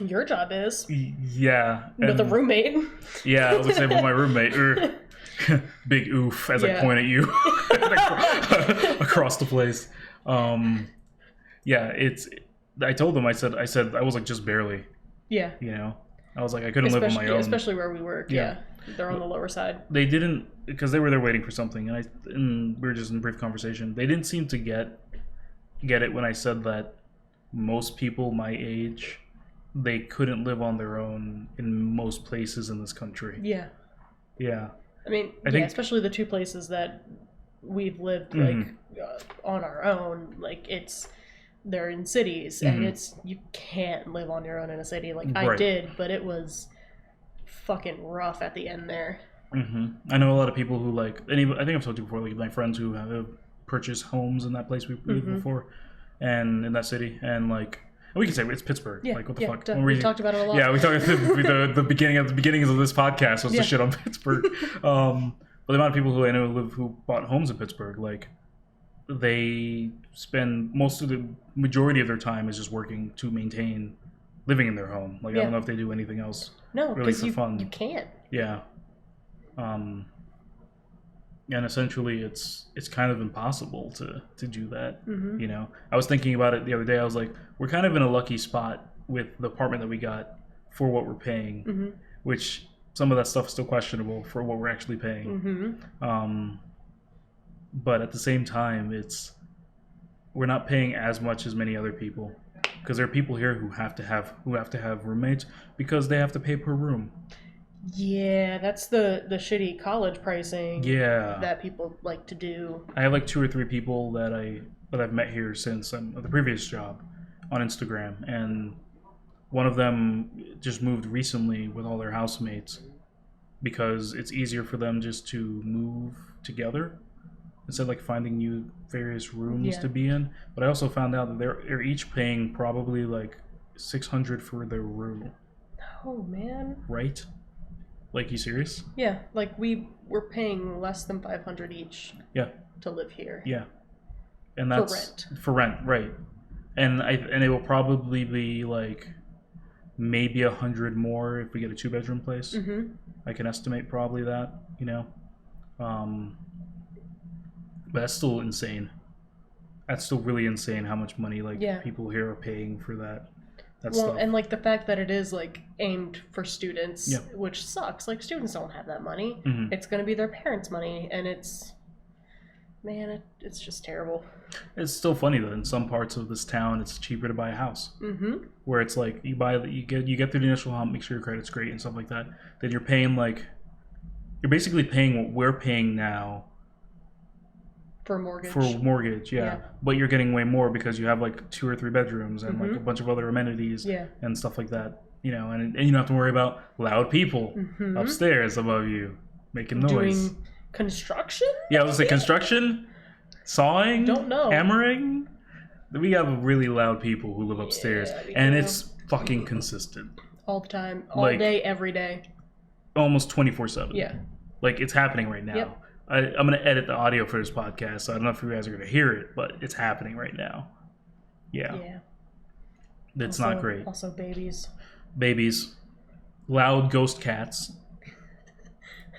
Your job is. Yeah. With a roommate. Yeah, I was gonna say with my roommate. Big oof as I point at you across the place. Yeah, I told them, I said I was like just barely. Yeah. You know, I was like I couldn't live on my own. Especially where we work. Yeah. They're on the lower side. They didn't, because they were there waiting for something, and we were just in brief conversation. They didn't seem to get it when I said that most people my age, they couldn't live on their own in most places in this country. Yeah. Yeah. I mean, I think, especially the two places that we've lived like on our own, like they're in cities, and you can't live on your own in a city. Like I did, but it was fucking rough at the end there. I know a lot of people who I think I've told you before, like my friends who have purchased homes in that place we lived before, and in that city, and like we can say it's Pittsburgh. Yeah, like what the fuck? We talked about it a lot. Yeah, we talked the beginnings of this podcast was the shit on Pittsburgh. But the amount of people who I know who bought homes in Pittsburgh, like they spend the majority of their time is just working to maintain living in their home. Like I don't know if they do anything else. No, really for fun. You can't. Yeah. And essentially it's kind of impossible to do that. You know, I was thinking about it the other day. I was like, we're kind of in a lucky spot with the apartment that we got for what we're paying, which some of that stuff is still questionable for what we're actually paying. But at the same time, we're not paying as much as many other people, because there are people here who have to have roommates because they have to pay per room. Yeah, that's the shitty college pricing. Yeah, that people like to do. I have like 2 or 3 people that I've met here since the previous job on Instagram, and one of them just moved recently with all their housemates because it's easier for them just to move together instead of like finding new various rooms to be in. But I also found out that they're each paying probably like $600 for their room. Oh man. Right? Like, you serious? Yeah, like we're paying less than $500 each. Yeah. To live here. Yeah. And that's for rent, right? And it will probably be like maybe $100 more if we get a 2-bedroom place. I can estimate probably that, you know. But that's still insane. That's still really insane how much money people here are paying for that stuff. And like the fact that it is like aimed for students, which sucks. Like students don't have that money. It's going to be their parents' money, and it's just terrible. It's still funny that in some parts of this town it's cheaper to buy a house. Where it's like you get through the initial hump, make sure your credit's great and stuff like that. Then you're basically paying what we're paying now. For mortgage, yeah. But you're getting way more because you have like 2 or 3 bedrooms and like a bunch of other amenities and stuff like that, you know, and you don't have to worry about loud people upstairs above you making noise. Doing construction? Yeah, I was gonna say construction, sawing, don't know, hammering. We have really loud people who live upstairs, and it's fucking consistent. All the time, all day, every day. Almost 24/7. Yeah. Like it's happening right now. Yep. I'm going to edit the audio for this podcast, so I don't know if you guys are going to hear it, but it's happening right now. Yeah. It's not great. Also babies. Babies. Loud ghost cats.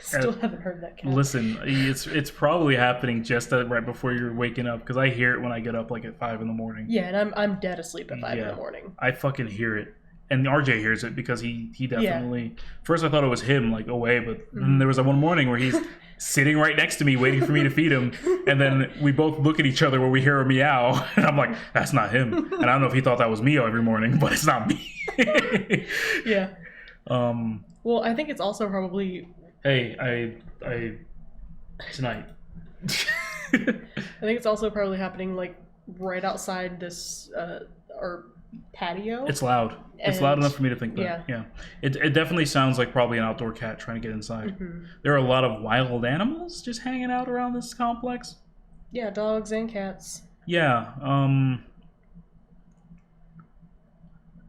Still haven't heard that cat. Listen, it's probably happening just right before you're waking up, because I hear it when I get up like at 5 in the morning. Yeah, and I'm dead asleep at 5 in the morning. I fucking hear it. And RJ hears it because he definitely... First I thought it was him, like, away, but then there was that one morning where he's sitting right next to me waiting for me to feed him, and then we both look at each other where we hear a meow, and I'm like, that's not him. And I don't know if he thought that was me every morning, but it's not me. Yeah. Well, I think it's also probably... Hey, I tonight. I think it's also probably happening, like, right outside this, our patio. It's loud. It's loud enough for me to think that. Yeah. It definitely sounds like probably an outdoor cat trying to get inside. There are a lot of wild animals just hanging out around this complex. Yeah, dogs and cats. Yeah.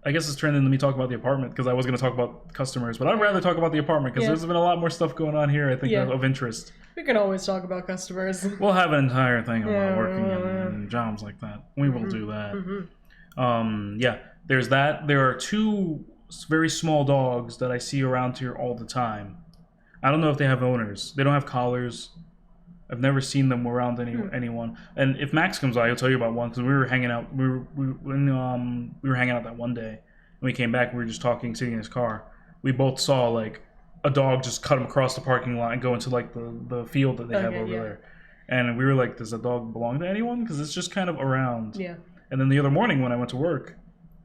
I guess it's trending to me talk about the apartment because I was going to talk about customers, but I'd rather talk about the apartment because there's been a lot more stuff going on here, I think, of interest. We can always talk about customers. We'll have an entire thing about working in jobs like that. We will do that. Yeah, there's that. There are 2 very small dogs that I see around here all the time. I don't know if they have owners. They don't have collars. I've never seen them around anyone. And if Max comes by, he'll tell you about one because we were hanging out. We were hanging out that one day, and we came back. We were just talking, sitting in his car. We both saw like a dog just cut him across the parking lot and go into like the field that they have over there. And we were like, does the dog belong to anyone? Because it's just kind of around. Yeah. And then the other morning when I went to work,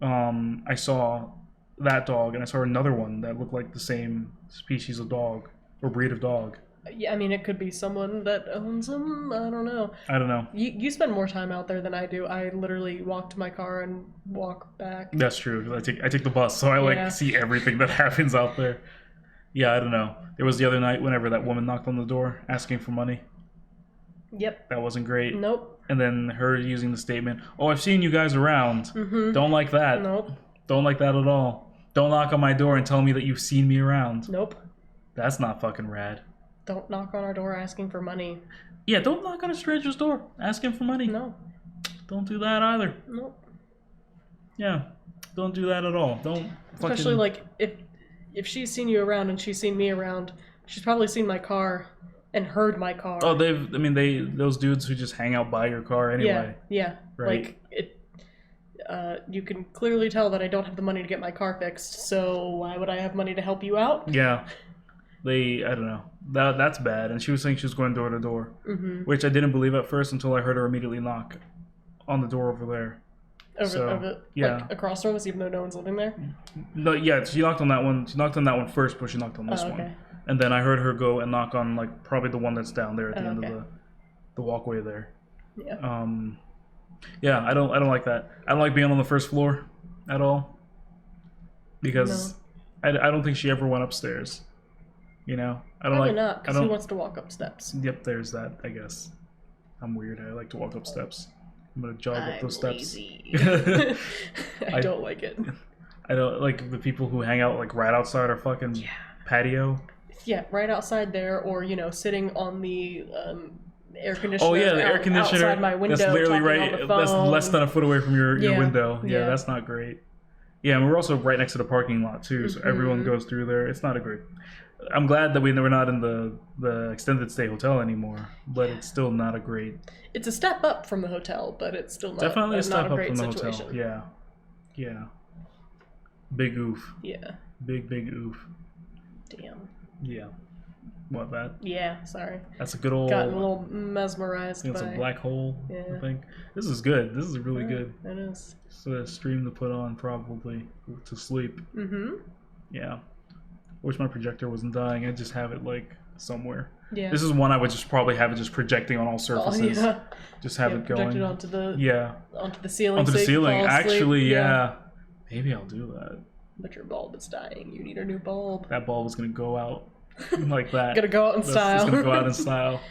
I saw that dog and I saw another one that looked like the same species of dog or breed of dog. Yeah, I mean, it could be someone that owns them. I don't know. You spend more time out there than I do. I literally walk to my car and walk back. That's true. I take the bus, so I see everything that happens out there. Yeah, I don't know. There was the other night whenever that woman knocked on the door asking for money. Yep. That wasn't great. Nope. And then her using the statement, "Oh, I've seen you guys around. Don't like that. Nope. Don't like that at all. Don't knock on my door and tell me that you've seen me around." Nope. That's not fucking rad. Don't knock on our door asking for money. Yeah, don't knock on a stranger's door asking for money. No. Don't do that either. Nope. Yeah, don't do that at all. Don't. Especially like if she's seen you around and she's seen me around, she's probably seen my car and heard my car. Oh, those dudes who just hang out by your car anyway. Yeah. Right. Like you can clearly tell that I don't have the money to get my car fixed. So why would I have money to help you out? Yeah. I don't know. That's bad. And she was saying she was going door to door, which I didn't believe at first until I heard her immediately knock on the door over there. Like across from us, even though no one's living there? No, yeah, she knocked on that one. She knocked on that one first, but she knocked on this one. And then I heard her go and knock on like probably the one that's down there at the end of the walkway there. Yeah. Yeah, I don't like that. I don't like being on the first floor at all because I don't think she ever went upstairs. You know, I don't Probably like. not, because who wants to walk up steps? Yep, there's that. I guess I'm weird. I like to walk up steps. I'm gonna jog up those steps. I don't like it. I don't like the people who hang out like right outside our fucking patio. Yeah, right outside there, or sitting on the air conditioner. Oh yeah, the air conditioner outside my window. That's literally right. On the phone. That's less than a foot away from your window. Yeah, that's not great. Yeah, and we're also right next to the parking lot too, so everyone goes through there. It's not a great. I'm glad that we're not in the extended stay hotel anymore, but it's still not a great. It's a step up from the hotel, but it's still definitely a step up from the situation. hotel. Yeah. Big oof. Yeah. Big oof. Damn. Yeah. What that? Yeah. Sorry. That's a good old. Got a little mesmerized. It's a black hole. I think this is good. This is really good. It is. It's a stream to put on probably to sleep. Yeah. Wish my projector wasn't dying. I just have it like somewhere. Yeah. This is one I would just probably have it just projecting on all surfaces. Oh, yeah. Just have it going. Projected onto the onto the ceiling. Onto the ceiling. Actually, yeah. Maybe I'll do that. But your bulb is dying. You need a new bulb. That bulb is gonna go out like that. Gonna go out in style. It's gonna go out in style.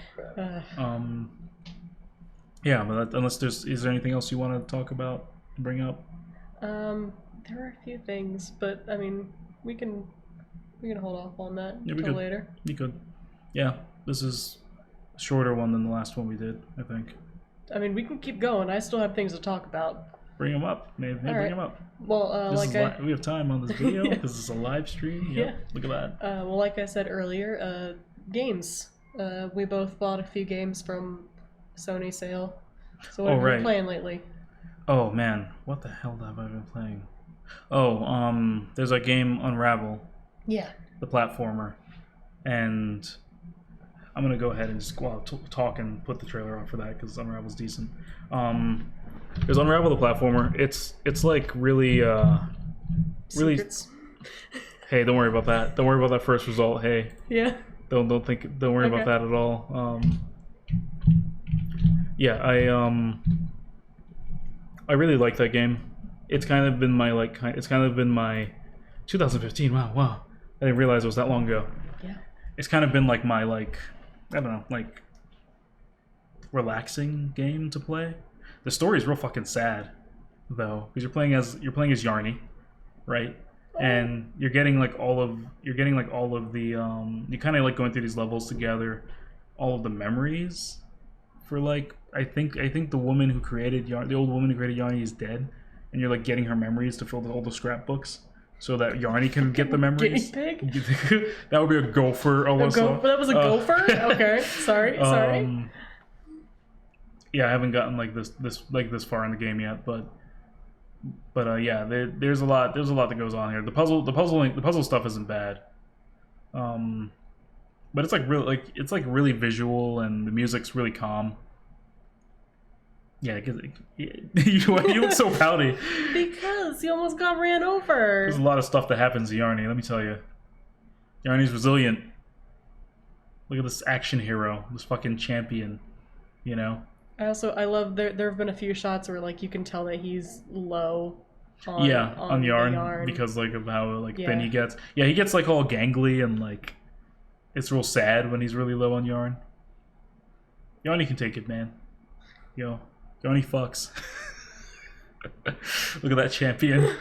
Yeah, but unless is there anything else you want to talk about? Bring up? There are a few things, but I mean, we can hold off on that until later. You could. Yeah, this is a shorter one than the last one we did, I think. I mean, we can keep going. I still have things to talk about. Bring them up. Maybe bring them up. Well, we have time on this video because it's a live stream. Yeah. Look at that. Well, like I said earlier, games. We both bought a few games from Sony sale. So what have you been playing lately? Oh man, what the hell have I been playing? Oh, there's a game Unravel. Yeah. The platformer, and I'm gonna go ahead and just go out talk and put the trailer on for that because Unravel's decent. There's Unravel the platformer. It's like really Secrets. Hey, don't worry about that. Don't worry about that first result. Hey. Yeah. Don't worry about that at all. Yeah, I really like that game. It's kind of been my 2015. Wow. I didn't realize it was that long ago. Yeah. It's kind of been like my relaxing game to play. The story is real fucking sad, though, because you're playing as Yarny, right? And you're getting like all of the you kind of like going through these levels to gather all of the memories for like I think the woman who created the old woman who created Yarny is dead, and you're like getting her memories to fill all the scrapbooks so that Yarny can get the memories. Guinea pig? That would be a gopher. That was a gopher? Okay, sorry. Yeah, I haven't gotten like this far in the game yet, but yeah, there's a lot that goes on here. The puzzle stuff isn't bad, but it's like really visual, and the music's really calm. Yeah, you look so pouty. Because you almost got ran over. There's a lot of stuff that happens to Yarny, let me tell you. Yarny's resilient. Look at this action hero, this fucking champion, you know? I love there have been a few shots where like you can tell that he's low on yarn because like of how like thin he gets. Yeah, he gets like all gangly and like it's real sad when he's really low on yarn. Yarny can take it, man. Yo, Yarny fucks. Look at that champion.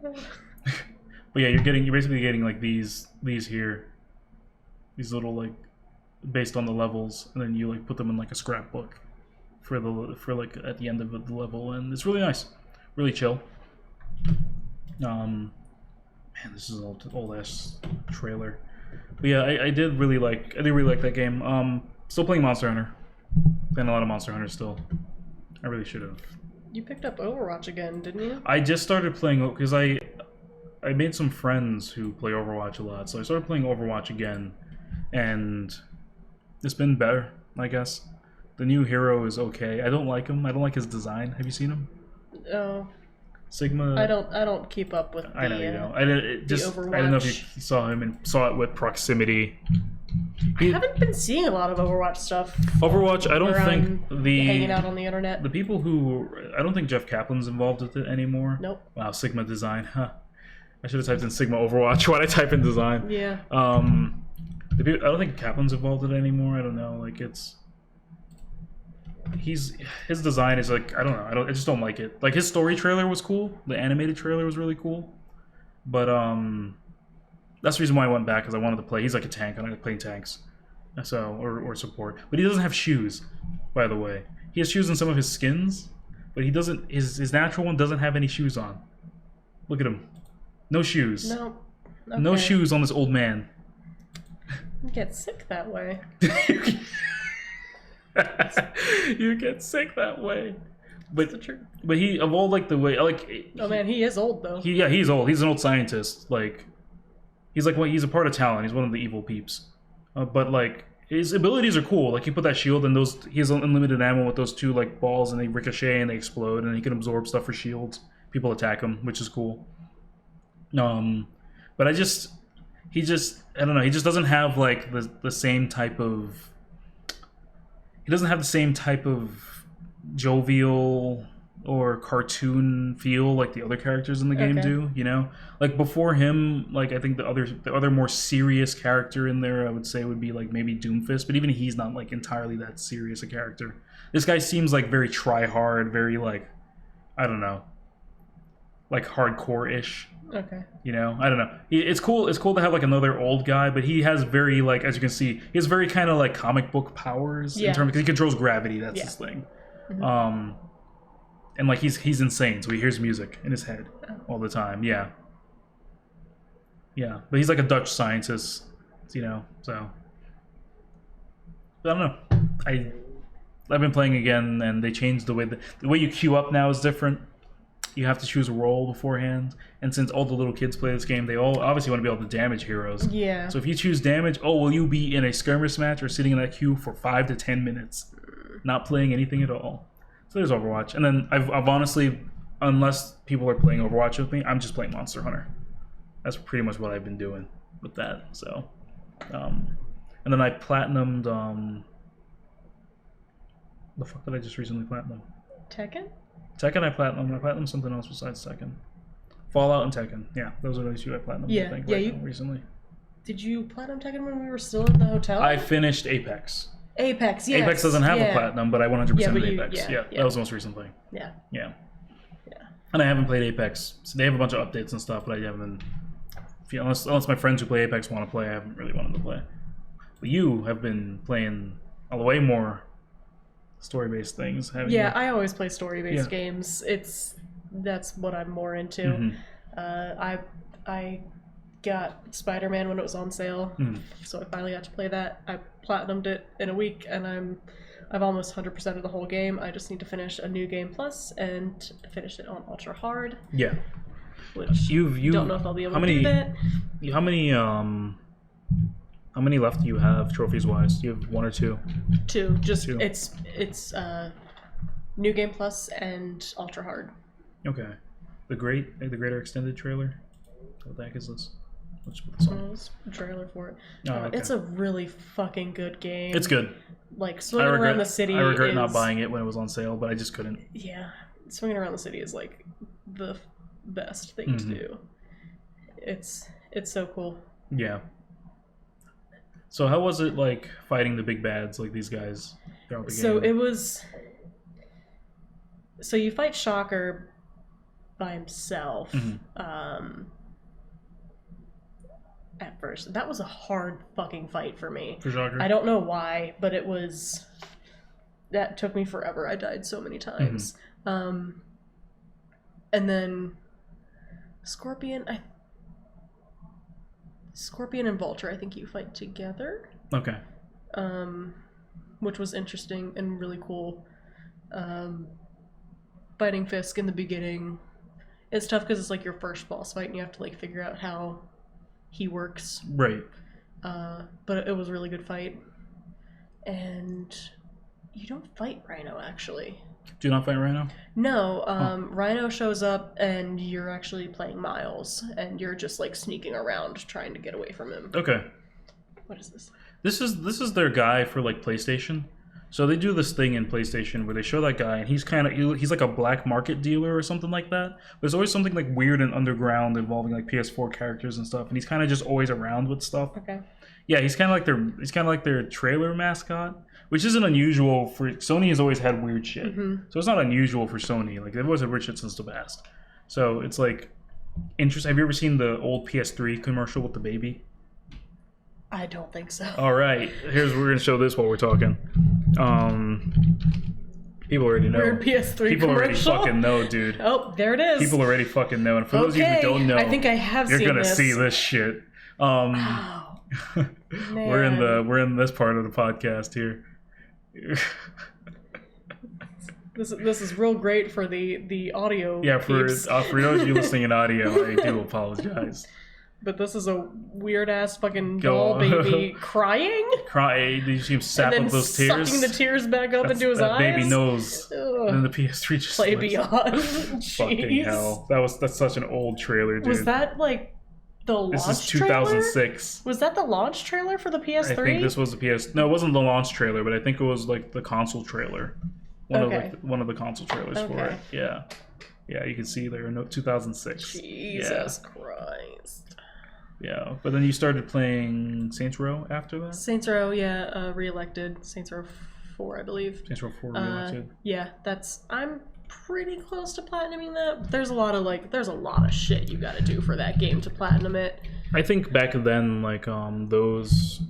But yeah, you're basically getting like these here, these little like based on the levels, and then you like put them in like a scrapbook for like at the end of the level, and it's really nice, really chill. Man, this is an old ass trailer. But yeah, I did really like that game. Still playing Monster Hunter. Playing a lot of Monster Hunter still. I really should have. You picked up Overwatch again, didn't you? I just started playing because I made some friends who play Overwatch a lot, so I started playing Overwatch again, and it's been better, I guess. The new hero is okay. I don't like him. I don't like his design. Have you seen him? Oh. Sigma. I don't keep up with. I know you don't. I don't know if you saw him and saw it with proximity. I haven't been seeing a lot of Overwatch stuff. Overwatch, I don't think hanging out on the internet. The people who I don't think Jeff Kaplan's involved with it anymore. Nope. Wow, Sigma design. Huh. I should have typed in Sigma Overwatch. Why'd I type in design? Yeah. I don't think Kaplan's involved in it anymore. I don't know. Like his design is like I don't know. I just don't like it. Like his story trailer was cool. The animated trailer was really cool, but that's the reason why I went back because I wanted to play. He's like a tank. I like playing tanks, so or support. But he doesn't have shoes, by the way. He has shoes in some of his skins, but he doesn't. His natural one doesn't have any shoes on. Look at him. No shoes. No. Okay. No shoes on this old man. You get sick that way. You get sick that way. But that's the truth. But he of all like the way like. Oh man, he is old though. He's old. He's an old scientist. Like, he's he's a part of Talon. He's one of the evil peeps. But like his abilities are cool. Like you put that shield and he has unlimited ammo with those two like balls and they ricochet and they explode and he can absorb stuff for shields. People attack him, which is cool. But I don't know. He just doesn't have like the same type of. He doesn't have the same type of jovial or cartoon feel like the other characters in the game do. You know, like before him, like I think the other more serious character in there, I would say would be like maybe Doomfist. But even he's not like entirely that serious a character. This guy seems like very try hard, very like, I don't know, like hardcore-ish. Okay. You know, I don't know. It's cool. It's cool to have like another old guy, but he has very like, as you can see, he has very kind of like comic book powers in terms because he controls gravity. That's his thing. Mm-hmm. And like he's insane, so he hears music in his head all the time. Yeah. Yeah, but he's like a Dutch scientist, you know. So I don't know. I've been playing again, and they changed the way you queue up now is different. You have to choose a role beforehand, and since all the little kids play this game, they all obviously want to be able to damage heroes. Yeah. So if you choose damage, will you be in a skirmish match or sitting in that queue for 5 to 10 minutes, not playing anything at all? So there's Overwatch, and then I've honestly, unless people are playing Overwatch with me, I'm just playing Monster Hunter. That's pretty much what I've been doing with that. So, and then I platinumed. The fuck did I just recently platinum? Tekken. Tekken I platinumed something else besides Tekken. Fallout and Tekken. Yeah, those are the two I platinumed. Yeah, I think, recently. Did you platinum Tekken when we were still in the hotel? I finished Apex. Apex, yes. Apex doesn't have a platinum, but I 100% Apex. Yeah, that was the most recent thing. Yeah. And I haven't played Apex. So they have a bunch of updates and stuff, but I haven't. Unless my friends who play Apex want to play, I haven't really wanted to play. But you have been playing a way more story-based things, haven't you? Yeah, I always play story-based games. That's what I'm more into. I got Spider-Man when it was on sale, so I finally got to play that. I platinumed it in a week, and I've almost 100% of the whole game. I just need to finish a new game plus and finish it on ultra hard. Yeah. Which you don't know if I'll be able to do that. How many left do you have trophies wise? Do you have 1 or 2? 2. Just 2. It's new game plus and ultra hard. Okay. The greater extended trailer. What the heck is this? Let's put this on. Trailer for it. Okay. It's a really fucking good game. It's good. Like swinging around the city. I regret not buying it when it was on sale, but I just couldn't. Yeah, swinging around the city is like the best thing to do. It's so cool. Yeah. So how was it like fighting the big bads like these guys throughout the game? So it was. So you fight Shocker by himself. At first, that was a hard fucking fight for me. For Shocker? I don't know why, but it was. That took me forever. I died so many times. And then Scorpion and Vulture, I think you fight together. Okay. Which was interesting and really cool. Fighting Fisk in the beginning, it's tough because it's like your first boss fight and you have to like figure out how he works. Right. But it was a really good fight. And you don't fight Rhino, actually. Do you not fight Rhino? No, Rhino shows up and you're actually playing Miles, and you're just like sneaking around trying to get away from him. Okay. What is this? This is their guy for like PlayStation. So they do this thing in PlayStation where they show that guy, and he's like a black market dealer or something like that. There's always something like weird and underground involving like PS4 characters and stuff, and he's kind of just always around with stuff. Okay. Yeah, he's kind of like their trailer mascot, which isn't unusual for Sony. Has always had weird shit, so it's not unusual for Sony. Like they've always had weird shit since the past. So it's like interesting. Have you ever seen the old PS3 commercial with the baby? I don't think so. All right, we're gonna show this while we're talking. People already know. Weird PS3 People commercial. already fucking know, dude. Oh, there it is. People already fucking know. And for those of you who don't know, I think I have you're seen gonna this. see this shit. Wow. We're in this part of the podcast here. This is real great for the audio. Yeah, for peeps. For those of you listening in audio, I do apologize. But this is a weird ass fucking doll baby crying. You see him sap and then up those tears. sucking the tears back up into his eyes. Baby knows. Ugh. And then the PS3 just Play slips. Beyond. Fucking hell. That's such an old trailer, dude. Was that like the launch This is 2006. Was that the launch trailer for the PS3? I think this was the PS. No, it wasn't the launch trailer, but I think it was like the console trailer. One of the console trailers for it. Yeah. Yeah, you can see there. 2006. Jesus Christ. Yeah, but then you started playing Saints Row after that? Saints Row, re-elected. Saints Row 4, I believe. Saints Row 4 re-elected? Yeah, I'm pretty close to platinuming that. There's a lot of shit you gotta do for that game to platinum it. I think back then, like, those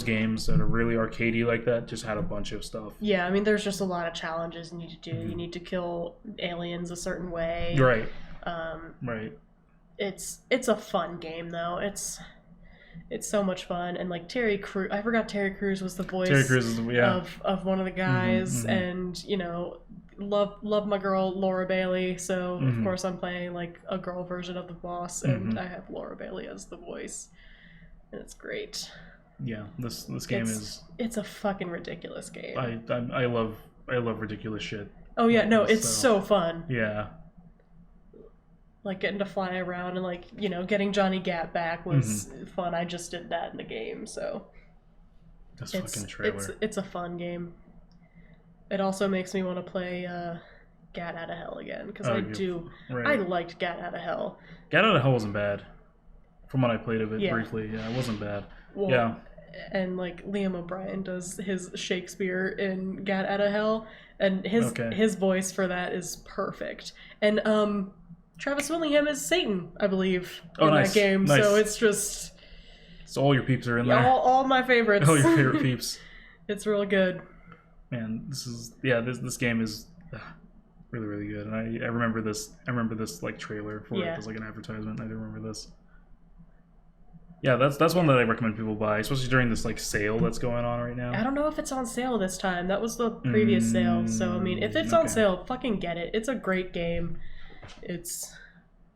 games that are really arcadey like that just had a bunch of stuff. Yeah, I mean, there's just a lot of challenges you need to do. You need to kill aliens a certain way. Right. Right. It's a fun game though. It's so much fun, and like Terry Crews, I forgot Terry Crews was the voice of one of the guys, and you know, love my girl Laura Bailey. So of course I'm playing like a girl version of the boss, and I have Laura Bailey as the voice, and it's great. Yeah, this game it's a fucking ridiculous game. I love ridiculous shit. Oh yeah, no, it's so fun. Yeah. Like getting to fly around and like, you know, getting Johnny Gat back was fun. I just did that in the game, so this fucking trailer. It's a fun game. It also makes me want to play Gat Out of Hell again because I liked Gat Out of Hell. Gat Out of Hell wasn't bad. From what I played of it briefly, yeah, it wasn't bad. Well, yeah. and like Liam O'Brien does his Shakespeare in Gat Out of Hell, and his voice for that is perfect. And Travis Willingham is Satan, I believe, in that game. Nice. So it's just... So all your peeps are in there. All my favorites. All your favorite peeps. It's real good. Man, this game is really, really good. And I remember this like trailer for it as like an advertisement. I do remember this. Yeah, that's one that I recommend people buy, especially during this like sale that's going on right now. I don't know if it's on sale this time. That was the previous sale. So I mean, if it's on sale, fucking get it. It's a great game. It's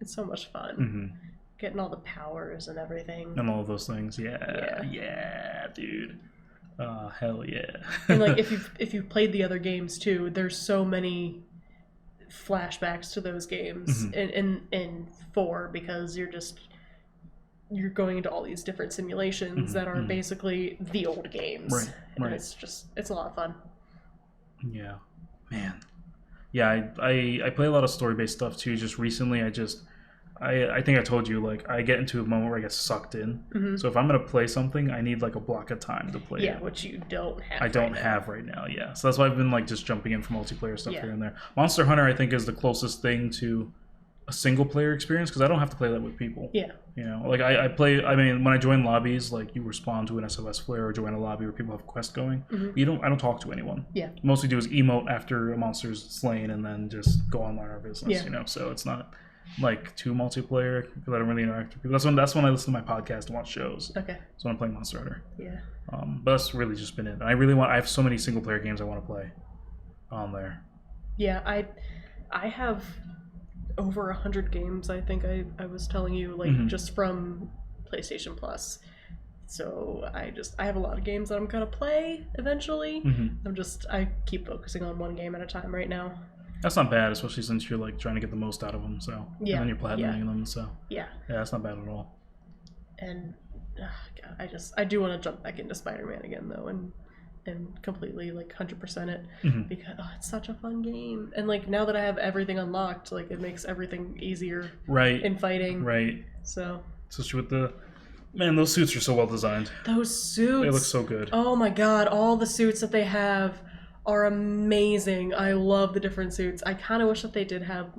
so much fun. Getting all the powers and everything. And all of those things. Yeah, dude. Hell yeah. And like if you've played the other games too, there's so many flashbacks to those games in 4 because you're going into all these different simulations that are basically the old games. Right. And it's a lot of fun. Yeah. Man. Yeah, I play a lot of story-based stuff too. Just recently, I think I told you, like, I get into a moment where I get sucked in. So if I'm going to play something, I need, like, a block of time to play it. Which you don't have. I don't have right now, yeah. So that's why I've been, like, just jumping in for multiplayer stuff here and there. Monster Hunter, I think, is the closest thing to a single-player experience, because I don't have to play that with people. Yeah. You know, like, when I join lobbies, like, you respond to an SOS flare or join a lobby where people have a quest going. I don't talk to anyone. Yeah. Most we do is emote after a monster's slain and then just go on our business, you know? So it's not... like 2 multiplayer because I don't really interact with people. That's when I listen to my podcast and watch shows. Okay. So when I'm playing Monster Hunter. Yeah. But that's really just been it. And I have so many single player games I want to play on there. Yeah, I have over 100 games. I think I was telling you, like just from PlayStation Plus. So I have a lot of games that I'm gonna play eventually. I keep focusing on one game at a time right now. That's not bad, especially since you're like trying to get the most out of them. So and then you're platinuming them. So yeah, that's not bad at all. And God, I do want to jump back into Spider-Man again though, and completely like 100% it because it's such a fun game. And like now that I have everything unlocked, like it makes everything easier. Right. In fighting. Right. So. Especially with those suits are so well designed. Those suits. They look so good. Oh my God, all the suits that they have are amazing. I love the different suits. I kind of wish that they did have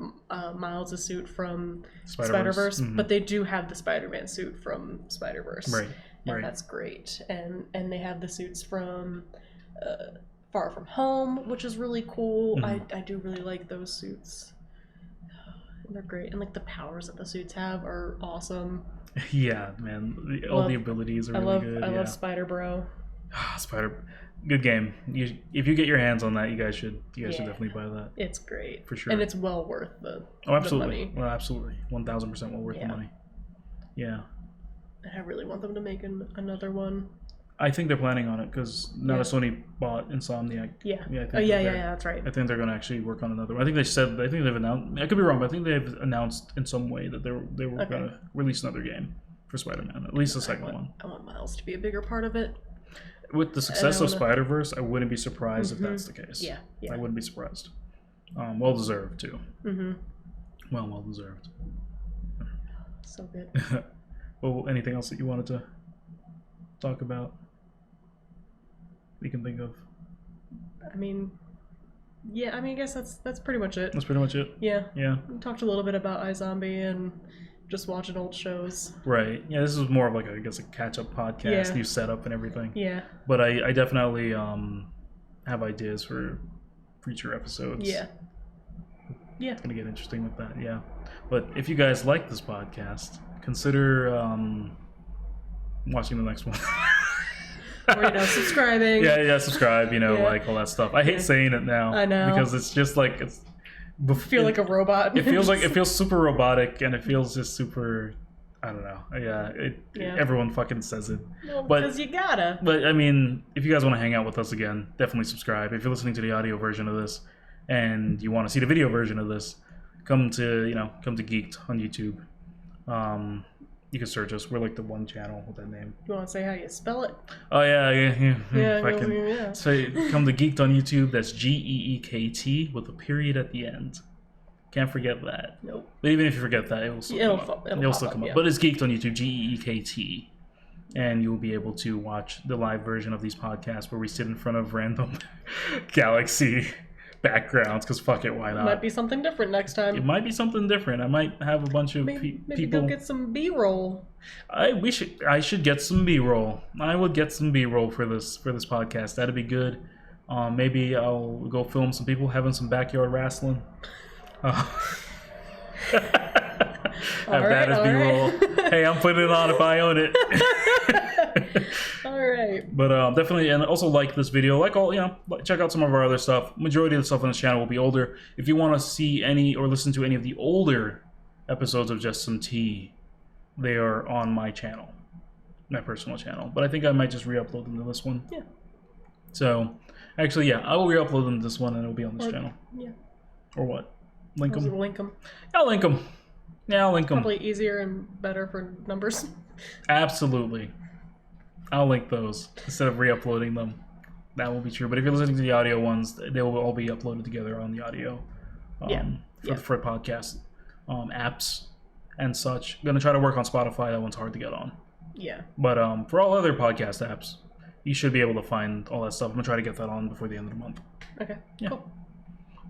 Miles' suit from Spider-Verse, but they do have the Spider-Man suit from Spider-Verse. Right. And that's great. And they have the suits from Far From Home, which is really cool. I do really like those suits. They're great. And like the powers that the suits have are awesome. Yeah, man. All the abilities are really good. I love Spider-Bro. Good game. If you get your hands on that, you guys should definitely buy that. It's great for sure, and it's well worth the absolutely. The money. Well, absolutely, 1,000% well worth the money. Yeah. I really want them to make another one. I think they're planning on it because now that Sony bought Insomniac. Yeah. Yeah. That's right. I think they're going to actually work on another one. I think they've announced. I could be wrong, but I think they've announced in some way that they were going to release another game for Spider-Man, at least the second one. I want Miles to be a bigger part of it. With the success of Spider-Verse, I wouldn't be surprised if that's the case. Yeah. I wouldn't be surprised. Well deserved too. Well deserved. So good. Well, anything else that you wanted to talk about? You can think of. I guess that's pretty much it. That's pretty much it. Yeah. Yeah. We talked a little bit about iZombie and just watching old shows. Right. Yeah, this is more of like a catch-up podcast, new setup and everything. Yeah. But I definitely have ideas for future episodes. Yeah. Yeah. It's going to get interesting with that, yeah. But if you guys like this podcast, consider watching the next one. Or, subscribing. Yeah, subscribe, like all that stuff. I hate saying it now. I know. Because it's just like, feel like a robot. It feels super robotic, and it feels just super. I don't know. Yeah, everyone fucking says it. Well, because you gotta. But I mean, if you guys want to hang out with us again, definitely subscribe. If you're listening to the audio version of this, and you want to see the video version of this, come to Geeked on YouTube. You can search us. We're like the one channel with that name. You want to say how you spell it? Oh yeah. Yeah. So come to Geeked on YouTube. That's GEEKT with a period at the end. Can't forget that. Nope. But even if you forget that, it will still come up. It'll still come up. But it's Geeked on YouTube. GEEKT. and you'll be able to watch the live version of these podcasts where we sit in front of random galaxy backgrounds, because fuck it, why not? It might be something different next time. It might be something different. I might have a bunch of maybe people. Go get some B-roll. I should get some B-roll. I would get some B-roll for this podcast. That'd be good. Maybe I'll go film some people having some backyard wrestling. Have that as B-roll. Hey, I'm putting it on if I own it. All right. But definitely, and also like this video. Like all, check out some of our other stuff. Majority of the stuff on this channel will be older. If you want to see any or listen to any of the older episodes of Just Some Tea, they are on my channel, my personal channel. But I think I might just re-upload them to this one. Yeah. So, actually, yeah, I will re-upload them to this one, and it'll be on this channel. Yeah. Or what? Link them. Link them. I'll link them. Yeah, I'll link them. Probably easier and better for numbers. Absolutely. I'll link those instead of re-uploading them. That will be true. But if you're listening to the audio ones, they will all be uploaded together on the audio for podcast apps and such. I'm going to try to work on Spotify. That one's hard to get on. Yeah. But for all other podcast apps, you should be able to find all that stuff. I'm going to try to get that on before the end of the month. Okay, yeah. Cool.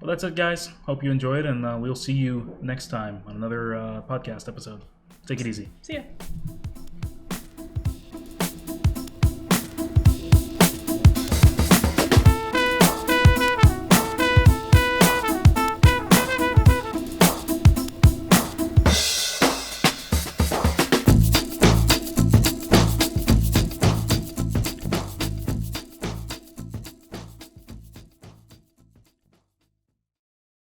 Well, that's it, guys. Hope you enjoyed, and we'll see you next time on another podcast episode. Take it easy. See ya.